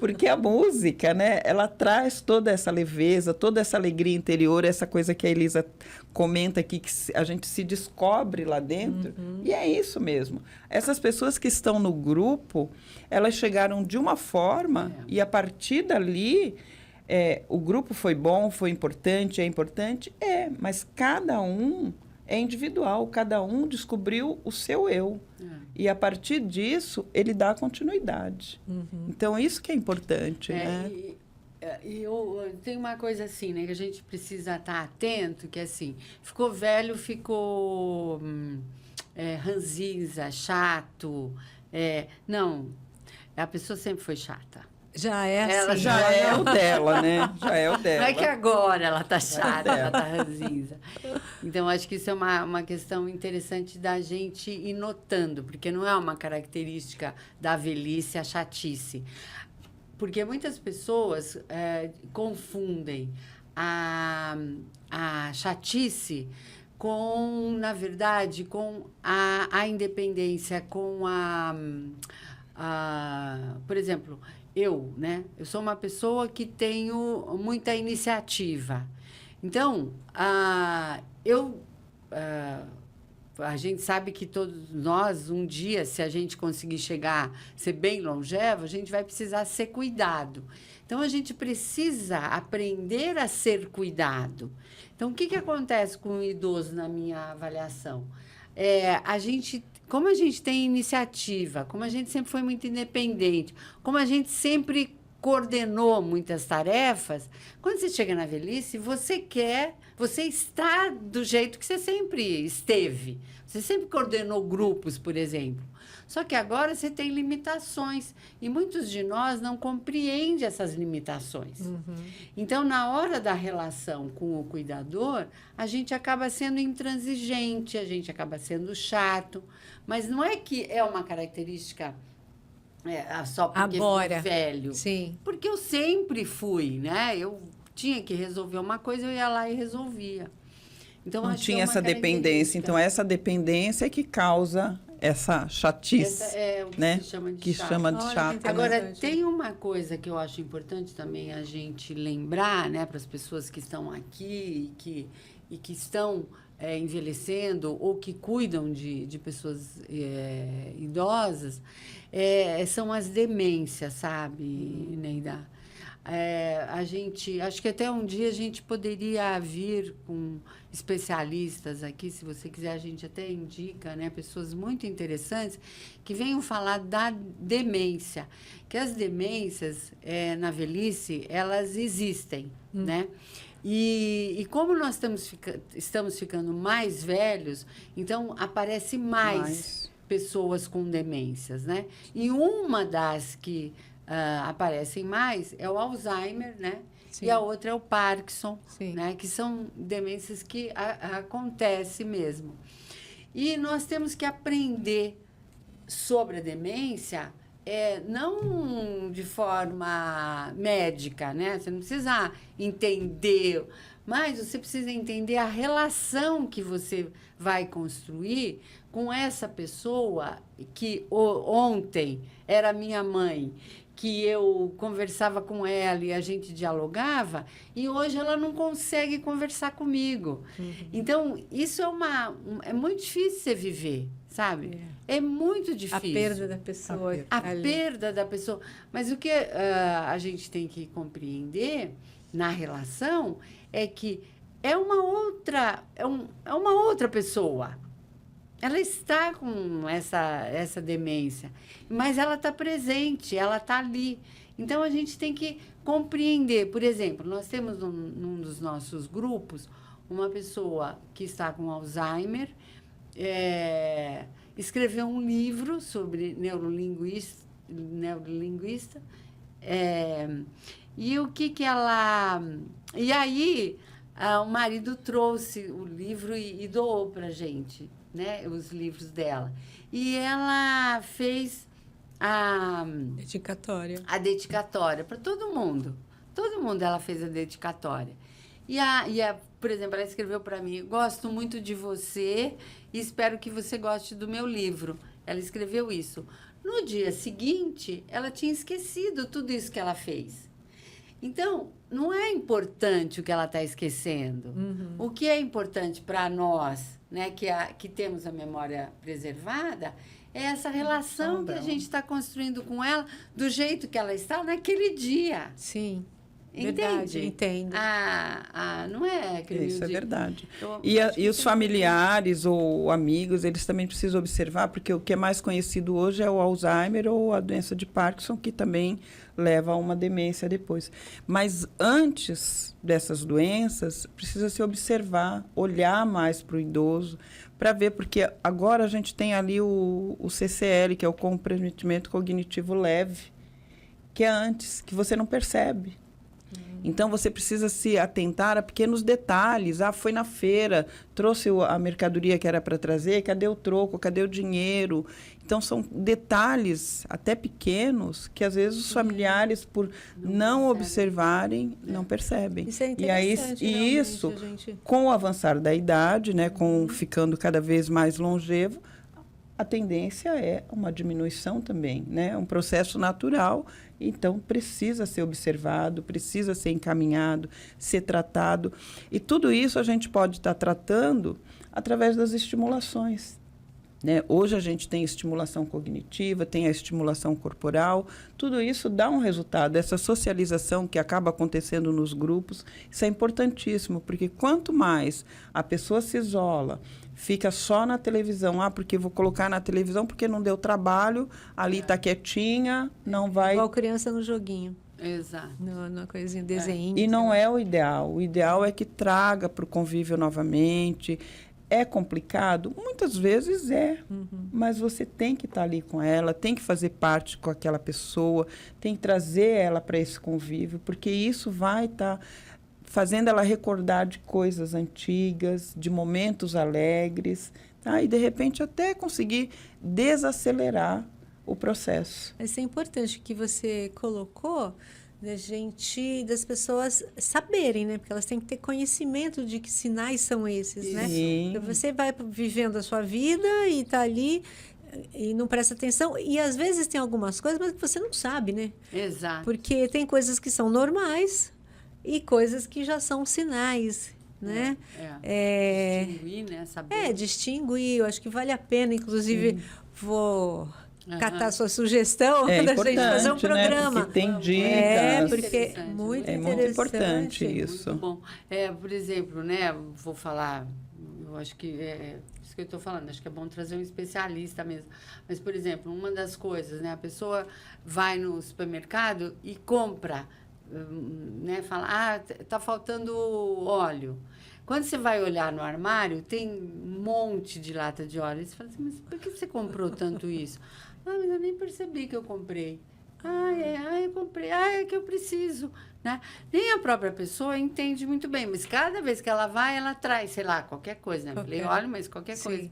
Porque a música, né, ela traz toda essa leveza, toda essa alegria interior, essa coisa que a Elisa comenta aqui, que a gente se descobre lá dentro. E é isso mesmo. Essas pessoas que estão no grupo, elas chegaram de uma forma e, a partir dali, o grupo foi bom, foi importante, é importante? Mas cada um é individual, cada um descobriu o seu eu. E, a partir disso, ele dá continuidade. Então, isso que é importante. Né? E eu tem uma coisa assim, né, que a gente precisa estar atento, que é assim, ficou velho, ficou ranzinza, chato. Não, a pessoa sempre foi chata. Já é assim. Ela Já é o dela, né? Já é o dela. Não é que agora ela tá chata, ela tá ranzinza. Então, acho que isso é uma questão interessante da gente ir notando, porque não é uma característica da velhice a chatice. Porque muitas pessoas confundem a chatice com, na verdade, com a independência, com por exemplo, né? Eu sou uma pessoa que tenho muita iniciativa. Então, a gente sabe que todos nós, um dia, se a gente conseguir ser bem longevo, a gente vai precisar ser cuidado. Então, a gente precisa aprender a ser cuidado. Então, o que acontece com o idoso na minha avaliação? Como a gente tem iniciativa, como a gente sempre foi muito independente, como a gente sempre coordenou muitas tarefas, quando você chega na velhice, você está do jeito que você sempre esteve. Você sempre coordenou grupos, por exemplo. Só que agora você tem limitações. E muitos de nós não compreendem essas limitações. Então, na hora da relação com o cuidador, a gente acaba sendo intransigente, a gente acaba sendo chato. Mas não é que é uma característica só porque agora, fui velho. Sim. Porque eu sempre fui, né? Eu tinha que resolver uma coisa, eu ia lá e resolvia. Então, não acho tinha que é uma essa dependência. Então, essa dependência é que causa essa chatice. Essa é o que né? se chama de que chato. chama de Olha, chato. que Agora, interessante. tem uma coisa que eu acho importante também a gente lembrar, né, para as pessoas que estão aqui e que estão envelhecendo ou que cuidam de pessoas idosas, são as demências, sabe, Neida? Acho que até um dia a gente poderia vir com especialistas aqui, se você quiser, a gente até indica, né, pessoas muito interessantes que venham falar da demência, que as demências na velhice, elas existem, né? E como nós estamos ficando mais velhos, então aparece mais pessoas com demências, né? E uma das que aparecem mais é o Alzheimer, né? Sim. E a outra é o Parkinson, Sim. né? Que são demências que acontecem mesmo. E nós temos que aprender sobre a demência, não de forma médica, né? Você não precisa entender, mas você precisa entender a relação que você vai construir com essa pessoa que ontem era minha mãe, que eu conversava com ela e a gente dialogava, e hoje ela não consegue conversar comigo. Então, isso é muito difícil você viver, sabe? É muito difícil. A perda da pessoa. A perda da pessoa. Mas o que a gente tem que compreender na relação é que é uma outra pessoa. ela está com essa demência, mas ela está presente, ela está ali. Então, a gente tem que compreender. Por exemplo, nós temos num dos nossos grupos uma pessoa que está com Alzheimer, escreveu um livro sobre neurolinguista, e o que ela... E aí, o marido trouxe o livro e doou para a gente, né, os livros dela. E ela fez a dedicatória para todo mundo. Todo mundo ela fez a dedicatória. Por exemplo, ela escreveu para mim: gosto muito de você e espero que você goste do meu livro. Ela escreveu isso. No dia seguinte, ela tinha esquecido tudo isso que ela fez. Então, não é importante o que ela está esquecendo. O que é importante para nós, né, que temos a memória preservada, é essa relação que a gente está construindo com ela, do jeito que ela está naquele dia. Sim. Entende? Verdade, entendo. Não é, Cremilde? Isso é verdade. E os familiares ou amigos, eles também precisam observar, porque o que é mais conhecido hoje é o Alzheimer ou a doença de Parkinson, que também leva a uma demência depois. Mas antes dessas doenças, precisa se observar, olhar mais para o idoso, para ver, porque agora a gente tem ali o CCL, que é o comprometimento cognitivo leve, que é antes, que você não percebe. Então, você precisa se atentar a pequenos detalhes. Foi na feira, trouxe a mercadoria que era para trazer, cadê o troco, cadê o dinheiro? Então, são detalhes, até pequenos, que às vezes os familiares, por não observarem, não percebem. Isso é interessante. E isso, com o avançar da idade, né, com ficando cada vez mais longevo, a tendência é uma diminuição também, né? É um processo natural, então precisa ser observado, precisa ser encaminhado, ser tratado. E tudo isso a gente pode estar tratando através das estimulações, né? Hoje a gente tem estimulação cognitiva, tem a estimulação corporal, tudo isso dá um resultado. Essa socialização que acaba acontecendo nos grupos, isso é importantíssimo, porque quanto mais a pessoa se isola, fica só na televisão, porque vou colocar na televisão porque não deu trabalho, ali está quietinha, não vai... Igual criança no joguinho. Exato. Numa coisinha, desenho. E não é o ideal. O ideal é que traga para o convívio novamente. É complicado? Muitas vezes é, mas você tem que estar ali com ela, tem que fazer parte com aquela pessoa, tem que trazer ela para esse convívio, porque isso vai estar fazendo ela recordar de coisas antigas, de momentos alegres, tá? E, de repente, até conseguir desacelerar o processo. Isso é importante que você colocou, das pessoas saberem, né? Porque elas têm que ter conhecimento de que sinais são esses, né? Sim. Você vai vivendo a sua vida e está ali e não presta atenção. E, às vezes, tem algumas coisas, mas que você não sabe, né? Exato. Porque tem coisas que são normais e coisas que já são sinais, né? Distinguir, né? Saber. Distinguir. Eu acho que vale a pena, inclusive, vou catar a sua sugestão da gente fazer um programa. Né? Porque tem dicas. Porque é muito interessante. Muito importante isso. Muito bom. Por exemplo, né? Vou falar, eu acho que isso que eu estou falando, acho que é bom trazer um especialista mesmo. Mas, por exemplo, uma das coisas, né? A pessoa vai no supermercado e compra, né, fala, tá faltando óleo. Quando você vai olhar no armário, tem um monte de lata de óleo. Você fala assim, mas por que você comprou tanto isso? Mas eu nem percebi que eu comprei. Eu comprei. É que eu preciso. Né? Nem a própria pessoa entende muito bem, mas cada vez que ela vai, ela traz, sei lá, qualquer coisa. Né? Falei óleo, mas qualquer coisa.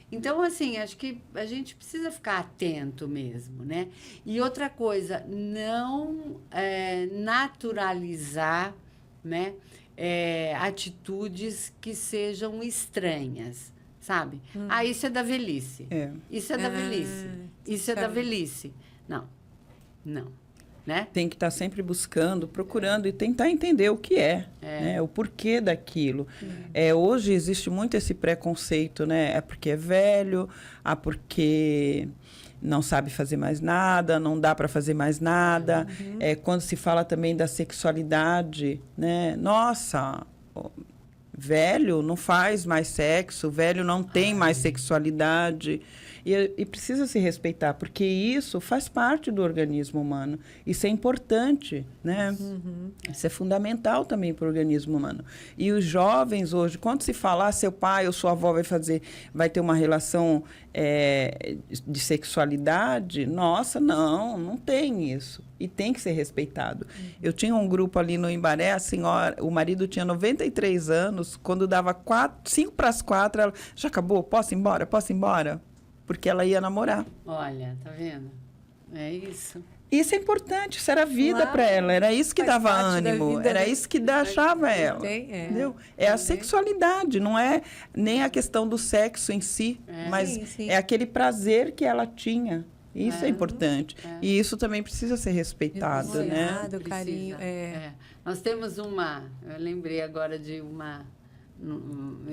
Então, assim, acho que a gente precisa ficar atento mesmo, né? E outra coisa, não naturalizar, né, atitudes que sejam estranhas, sabe? Isso é da velhice. Isso é da velhice. Isso é da velhice. Não. Né? Tem que estar sempre buscando, procurando e tentar entender o que né? O porquê daquilo. Hoje existe muito esse preconceito, né? É porque é velho, porque não sabe fazer mais nada, não dá para fazer mais nada. Quando se fala também da sexualidade, né? Nossa, Velho não faz mais sexo, velho não tem mais sexualidade. E precisa se respeitar, porque isso faz parte do organismo humano. Isso é importante, né? Isso é fundamental também para o organismo humano. E os jovens hoje, quando se falar seu pai ou sua avó vai ter uma relação de sexualidade, nossa, não tem isso. E tem que ser respeitado. Eu tinha um grupo ali no Imbaré, a senhora, o marido tinha 93 anos, quando dava 5 para as 4, ela, já acabou? Posso ir embora? Posso ir embora? Porque ela ia namorar. Olha, tá vendo? É isso. Isso é importante, isso era vida Claro. para ela, era isso que Faz dava parte da ânimo, vida, era né? isso que achava ela. Entendeu? É a sexualidade, não é nem a questão do sexo em si, mas Sim, sim. é aquele prazer que ela tinha. Isso é importante. E isso também precisa ser respeitado, né? Cuidado, carinho. Nós temos eu lembrei agora de uma...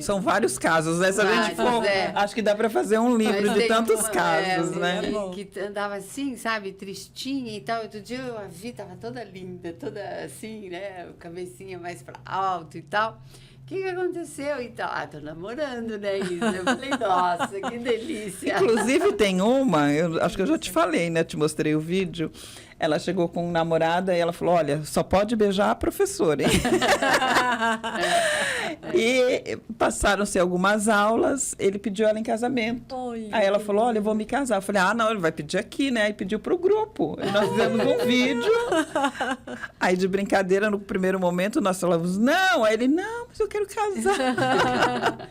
São vários casos, né? Se a gente for, acho que dá para fazer um livro Mas de tem tantos uma, casos, né? Que andava assim, sabe, tristinha e tal. Outro dia eu a vi, tava toda linda, toda assim, né? Cabecinha mais para alto e tal. O que aconteceu e tal? Tô namorando, né, Isa? Eu falei, nossa, que delícia. Inclusive tem uma, eu acho que eu já te falei, né? Te mostrei o vídeo. Ela chegou com um namorada e ela falou, olha, só pode beijar a professora, hein? E passaram-se algumas aulas, ele pediu ela em casamento. Olha, Aí ela falou, olha, eu vou me casar. Eu falei, não, ele vai pedir aqui, né? Aí pediu para o grupo. E nós fizemos um vídeo. Aí, de brincadeira, no primeiro momento, nós falamos, não. Aí ele, não, mas eu quero casar.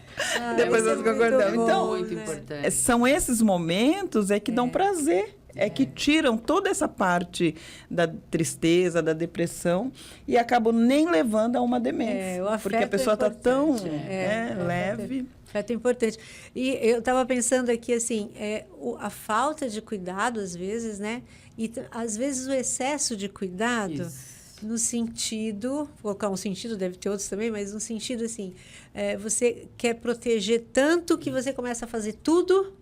Depois nós concordamos. Então, muito importante. são esses momentos que dão prazer. Que tiram toda essa parte da tristeza, da depressão e acabam nem levando a uma demência. O afeto porque a pessoa está tão leve. Afeto é importante. E eu estava pensando aqui, assim, a falta de cuidado, às vezes, né? E às vezes o excesso de cuidado, no sentido, vou colocar um sentido, deve ter outros também, mas no sentido, assim, você quer proteger tanto que você começa a fazer tudo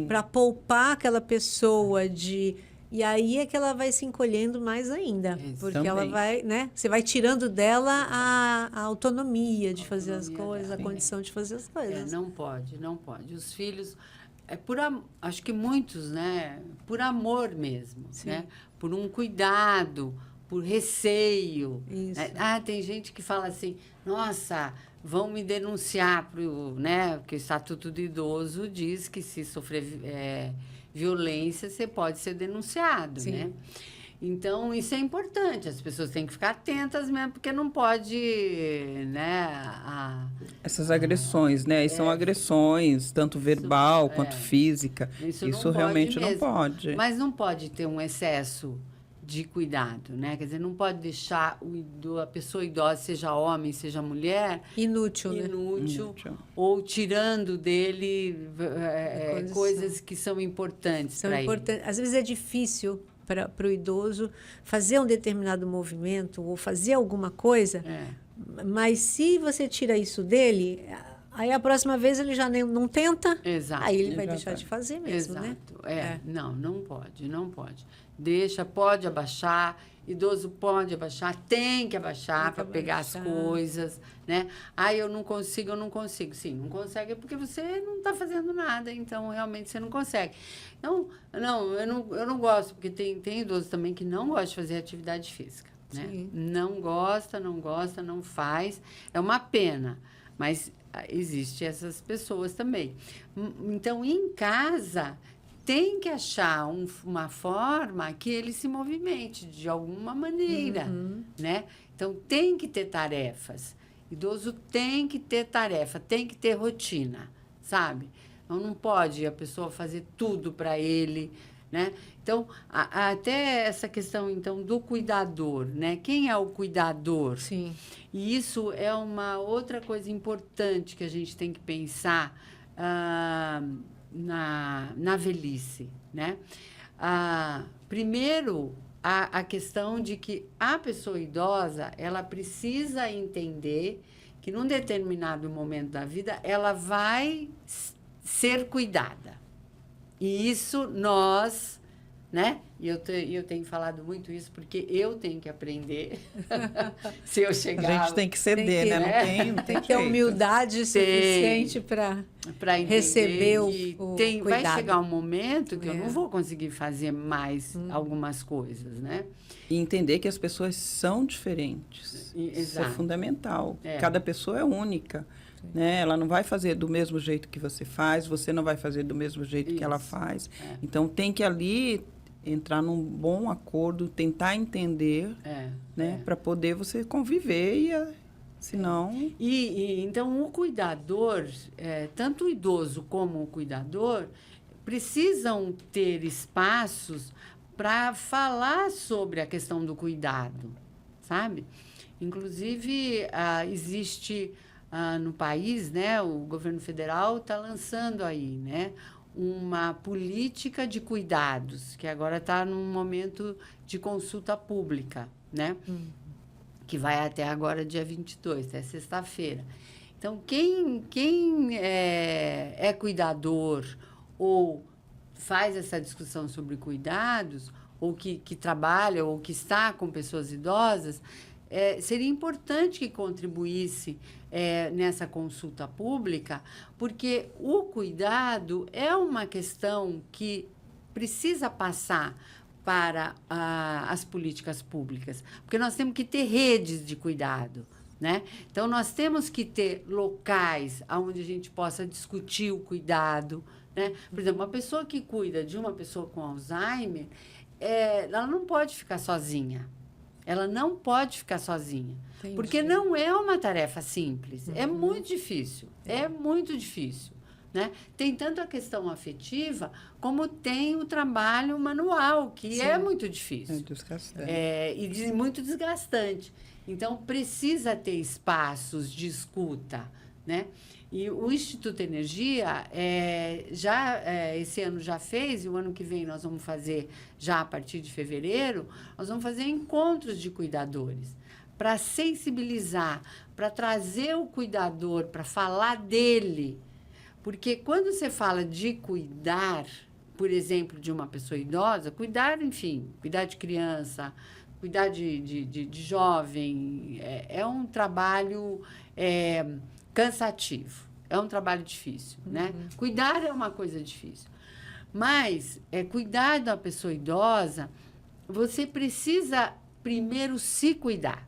para poupar aquela pessoa de... E aí é que ela vai se encolhendo mais ainda. Porque também. ela vai, né? Você vai tirando dela a autonomia de fazer as coisas, a condição de fazer as coisas. Não pode, não pode. Os filhos, acho que muitos, né? Por amor mesmo, né? Por um cuidado, por receio. Isso. Né? Tem gente que fala assim, nossa, vão me denunciar, né? Porque o Estatuto do Idoso diz que se sofrer violência, você pode ser denunciado, né? Então, isso é importante. As pessoas têm que ficar atentas mesmo, porque não pode, né? Essas agressões, né? E são agressões, tanto verbal quanto física. Isso realmente não pode. Mas não pode ter um excesso de cuidado, né? Quer dizer, não pode deixar a pessoa idosa, seja homem, seja mulher... Inútil, né? Ou tirando dele coisas que são importantes para ele. Às vezes é difícil para o idoso fazer um determinado movimento ou fazer alguma coisa, mas se você tira isso dele... Aí a próxima vez ele já não tenta, aí ele vai deixar de fazer mesmo, né? Não pode, não pode. Pode abaixar, idoso pode abaixar, tem que abaixar para pegar as coisas, né? Eu não consigo. Sim, não consegue porque você não está fazendo nada, então realmente você não consegue. Então, eu não gosto, porque tem idoso também que não gosta de fazer atividade física, né? Não gosta, não faz. É uma pena, mas existem essas pessoas também. Então, em casa, tem que achar uma forma que ele se movimente de alguma maneira, né? Então, tem que ter tarefas. Idoso tem que ter tarefa, tem que ter rotina, sabe? Então, não pode a pessoa fazer tudo para ele, né? Então, até essa questão, então, do cuidador, né? Quem é o cuidador? Sim. E isso é uma outra coisa importante que a gente tem que pensar na velhice, né? Primeiro, a questão de que a pessoa idosa, ela precisa entender que, num determinado momento da vida, ela vai ser cuidada. E isso nós, né? E eu tenho falado muito isso porque eu tenho que aprender. Se eu chegar... A gente tem que ceder, né? Não tem que ter humildade suficiente para receber o cuidado. Vai chegar um momento que eu não vou conseguir fazer mais algumas coisas, né? E entender que as pessoas são diferentes. Isso é fundamental. Cada pessoa é única. Né? Ela não vai fazer do mesmo jeito que você não vai fazer do mesmo jeito que ela faz. Então, tem que ali entrar num bom acordo, tentar entender, né? Para poder você conviver senão... Então, o cuidador, tanto o idoso como o cuidador, precisam ter espaços para falar sobre a questão do cuidado, sabe? Inclusive, existe... no país, né, o governo federal está lançando aí, né, uma política de cuidados, que agora está num momento de consulta pública, né, que vai até agora dia 22, até sexta-feira. Então, quem é cuidador ou faz essa discussão sobre cuidados, ou que trabalha ou que está com pessoas idosas, seria importante que contribuísse nessa consulta pública, porque o cuidado é uma questão que precisa passar para as políticas públicas, porque nós temos que ter redes de cuidado, né? Então, nós temos que ter locais onde a gente possa discutir o cuidado, né? Por exemplo, uma pessoa que cuida de uma pessoa com Alzheimer, ela não pode ficar sozinha. Ela não pode ficar sozinha. Entendi. Porque não é uma tarefa simples. É muito difícil. É muito difícil. Né? Tem tanto a questão afetiva, como tem o trabalho manual, que é muito difícil. É desgastante. E muito desgastante. Então, precisa ter espaços de escuta, né? E o Instituto Energia, esse ano já fez, e o ano que vem nós vamos fazer, já a partir de fevereiro, nós vamos fazer encontros de cuidadores, para sensibilizar, para trazer o cuidador, para falar dele. Porque quando você fala de cuidar, por exemplo, de uma pessoa idosa, cuidar, enfim, cuidar de criança, cuidar de jovem, é um trabalho... cansativo, é um trabalho difícil, né? Cuidar é uma coisa difícil. Mas, cuidar da pessoa idosa, você precisa primeiro se cuidar.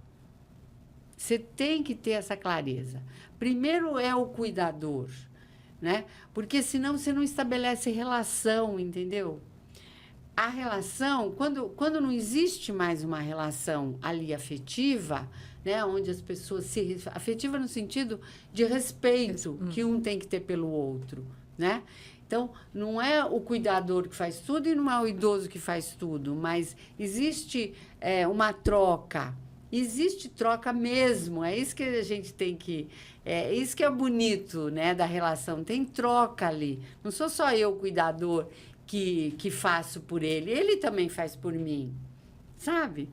Você tem que ter essa clareza. Primeiro é o cuidador, né? Porque senão você não estabelece relação, entendeu? A relação, quando não existe mais uma relação ali afetiva, né, onde as pessoas afetiva no sentido de respeito que um tem que ter pelo outro, né? Então, não é o cuidador que faz tudo e não é o idoso que faz tudo, mas existe uma troca. Existe troca mesmo, é isso que a gente tem que... É isso que é bonito, né, da relação, tem troca ali. Não sou só eu, cuidador, que faço por ele, ele também faz por mim, sabe?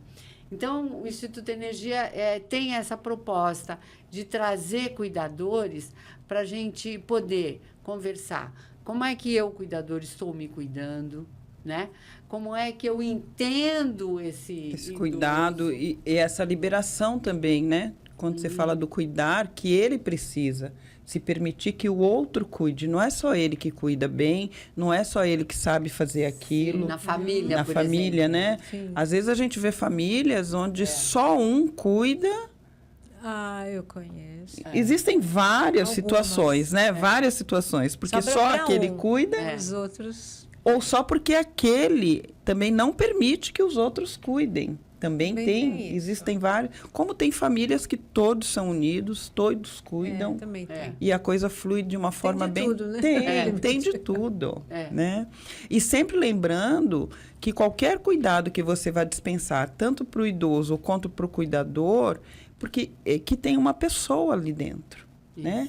Então, o Instituto Energia tem essa proposta de trazer cuidadores para a gente poder conversar. Como é que eu, cuidador, estou me cuidando, né? Como é que eu entendo esse cuidado e essa liberação também, né? Quando você fala do cuidar, que ele precisa se permitir que o outro cuide. Não é só ele que cuida bem, não é só ele que sabe fazer aquilo. Sim, na família, por família, exemplo. Né? Sim. Às vezes a gente vê famílias onde só um cuida. Eu conheço. Existem várias situações, né? Várias situações. Porque só aquele cuida. Os outros... Ou só porque aquele também não permite que os outros cuidem. Também existem vários. Como tem famílias que todos são unidos, todos cuidam. Também tem. E a coisa flui de uma forma bem... Tudo, né? Tem de tudo. Né? E sempre lembrando que qualquer cuidado que você vai dispensar, tanto para o idoso quanto para o cuidador, porque que tem uma pessoa ali dentro. Né?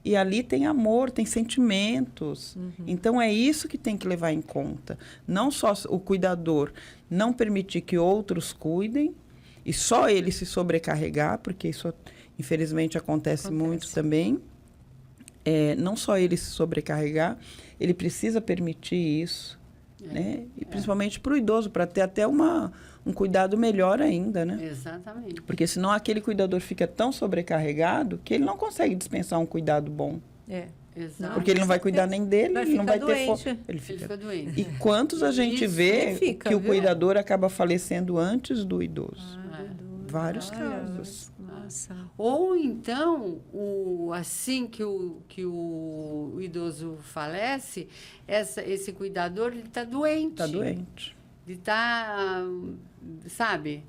E ali tem amor, tem sentimentos. Então, é isso que tem que levar em conta. Não só o cuidador não permitir que outros cuidem e só ele se sobrecarregar, porque isso, infelizmente, acontece muito também. Não só ele se sobrecarregar, ele precisa permitir isso, né? E principalmente para o idoso, para ter até um cuidado melhor ainda, né? Exatamente. Porque senão aquele cuidador fica tão sobrecarregado que ele não consegue dispensar um cuidado bom. Exato. Porque ele não vai cuidar nem dele, ele não vai ter fome. Ele fica doente. E quantos a gente vê fica, que o viu? cuidador acaba falecendo antes do idoso? Vários Olha, casos. Nossa. Ou então, assim que o idoso falece, esse cuidador ele está doente. Está doente. Ele está, sabe?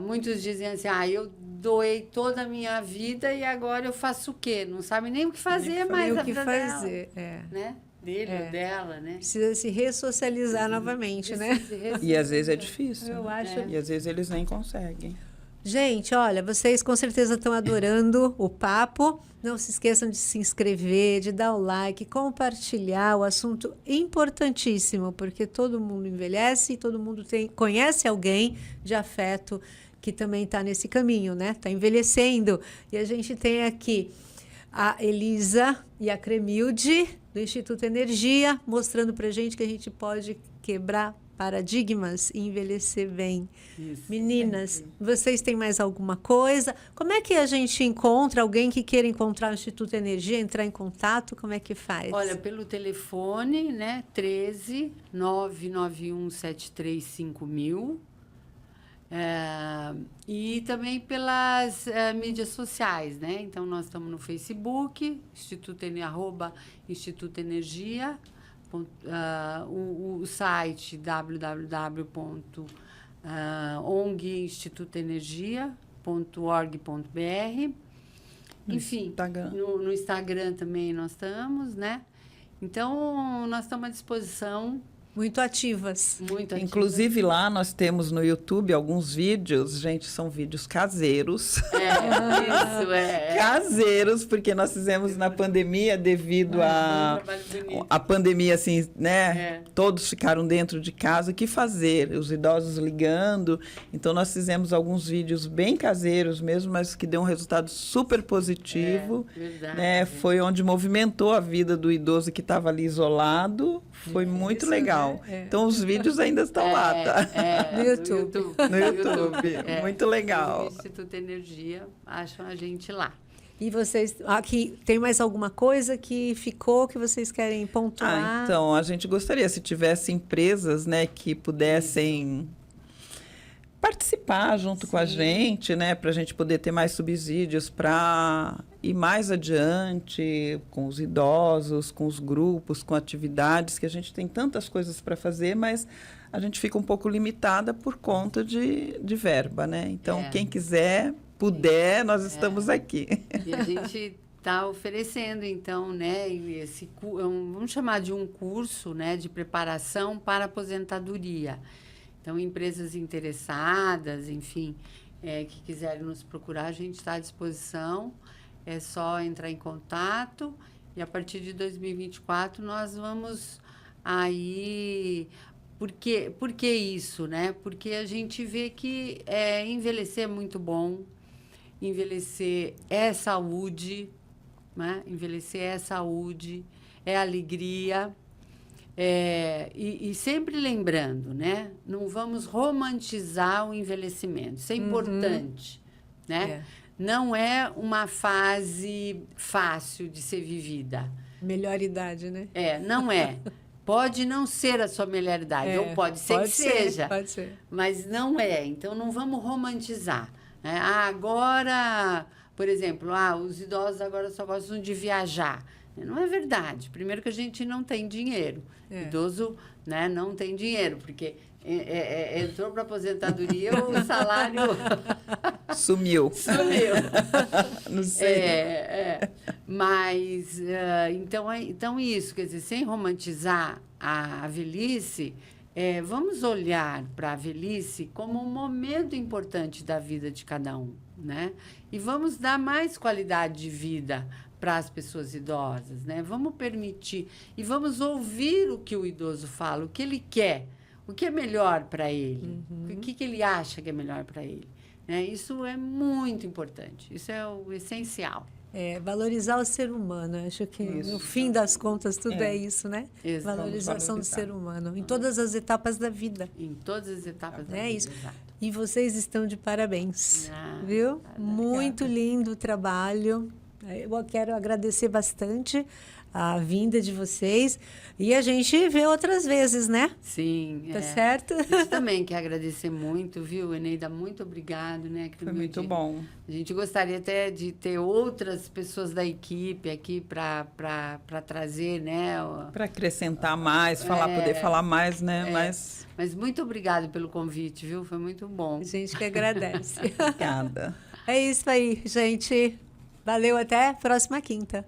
Muitos dizem assim, eu doei toda a minha vida e agora eu faço o quê? Não sabe nem o que fazer mais Nem a o que vida fazer, dela, né? Dele ou dela, né? Precisa se ressocializar novamente, né? E às vezes é difícil. Eu né? acho. E às vezes eles nem conseguem. Gente, olha, vocês com certeza estão adorando o papo. Não se esqueçam de se inscrever, de dar o like, compartilhar o assunto importantíssimo, porque todo mundo envelhece e todo mundo conhece alguém de afeto que também está nesse caminho, né? Está envelhecendo. E a gente tem aqui a Elisa e a Cremilde, do Instituto Energia, mostrando para gente que a gente pode quebrar paradigmas e envelhecer bem. Isso. Meninas, vocês têm mais alguma coisa? Como é que a gente encontra alguém que queira encontrar o Instituto Energia, entrar em contato? Como é que faz? Olha, pelo telefone, né? 13 991 735000. E também pelas mídias sociais, né? Então, nós estamos no Facebook, Instituto Energia, o site www.onginstitutoenergia.org.br. Enfim, no Instagram também nós estamos, né? Então, nós estamos à disposição. Muito ativas. Muito ativas. Inclusive, lá nós temos no YouTube alguns vídeos. Gente, são vídeos caseiros. Isso, Caseiros, porque nós fizemos na pandemia devido à pandemia, assim, né? Todos ficaram dentro de casa. O que fazer? Os idosos ligando. Então, nós fizemos alguns vídeos bem caseiros mesmo, mas que deu um resultado super positivo. Verdade. Né? Foi onde movimentou a vida do idoso que estava ali isolado. Foi muito legal. Né? Então, os vídeos ainda estão lá, tá? No YouTube. No YouTube. Muito legal. O Instituto Energia, acham a gente lá. E vocês, aqui, tem mais alguma coisa que ficou que vocês querem pontuar? Então, a gente gostaria, se tivesse empresas, né, que pudessem participar junto com a gente, né, para a gente poder ter mais subsídios para ir mais adiante com os idosos, com os grupos, com atividades, que a gente tem tantas coisas para fazer, mas a gente fica um pouco limitada por conta de verba, né? Então, quem quiser, puder, nós estamos aqui. E a gente está oferecendo, então, né, vamos chamar de um curso, né, de preparação para aposentadoria. Então, empresas interessadas, enfim, que quiserem nos procurar, a gente está à disposição. É só entrar em contato e, a partir de 2024, nós vamos aí... Por que isso, né? Porque a gente vê que envelhecer é muito bom, envelhecer é saúde, né? Envelhecer é saúde, é alegria... E sempre lembrando, né? Não vamos romantizar o envelhecimento. Isso é importante, né? Não é uma fase fácil de ser vivida. Melhor idade, né? Não é. Pode não ser a sua melhor idade, ou pode ser que seja. Pode ser. Mas não é. Então, não vamos romantizar. Né? Agora, por exemplo, os idosos agora só gostam de viajar. Não é verdade. Primeiro que a gente não tem dinheiro. Idoso, né, não tem dinheiro, porque entrou para a aposentadoria, o salário... Sumiu. Não sei. Mas, então, isso, quer dizer, sem romantizar a velhice, vamos olhar para a velhice como um momento importante da vida de cada um, né? E vamos dar mais qualidade de vida para as pessoas idosas, né? Vamos permitir e vamos ouvir o que o idoso fala, o que ele quer, o que é melhor para ele, o que ele acha que é melhor para ele. Né? Isso é muito importante, isso é o essencial. valorizar o ser humano. Acho que Isso. no fim das contas tudo é isso, né? Exato. Valorização do Valorizar. ser humano em todas as etapas da vida. Em todas as etapas da É vida. isso. Exato. E vocês estão de parabéns, Ah, viu? obrigada. Muito lindo o trabalho. Eu quero agradecer bastante a vinda de vocês e a gente vê outras vezes, né? Sim. Tá certo? Isso também quer agradecer muito, viu, Eneida? Muito obrigado, né? Foi muito bom. A gente gostaria até de ter outras pessoas da equipe aqui para trazer, né? Para acrescentar mais, poder falar mais, né? Mas muito obrigado pelo convite, viu? Foi muito bom. A gente que agradece. Obrigada. É isso aí, gente. Valeu, até a próxima quinta.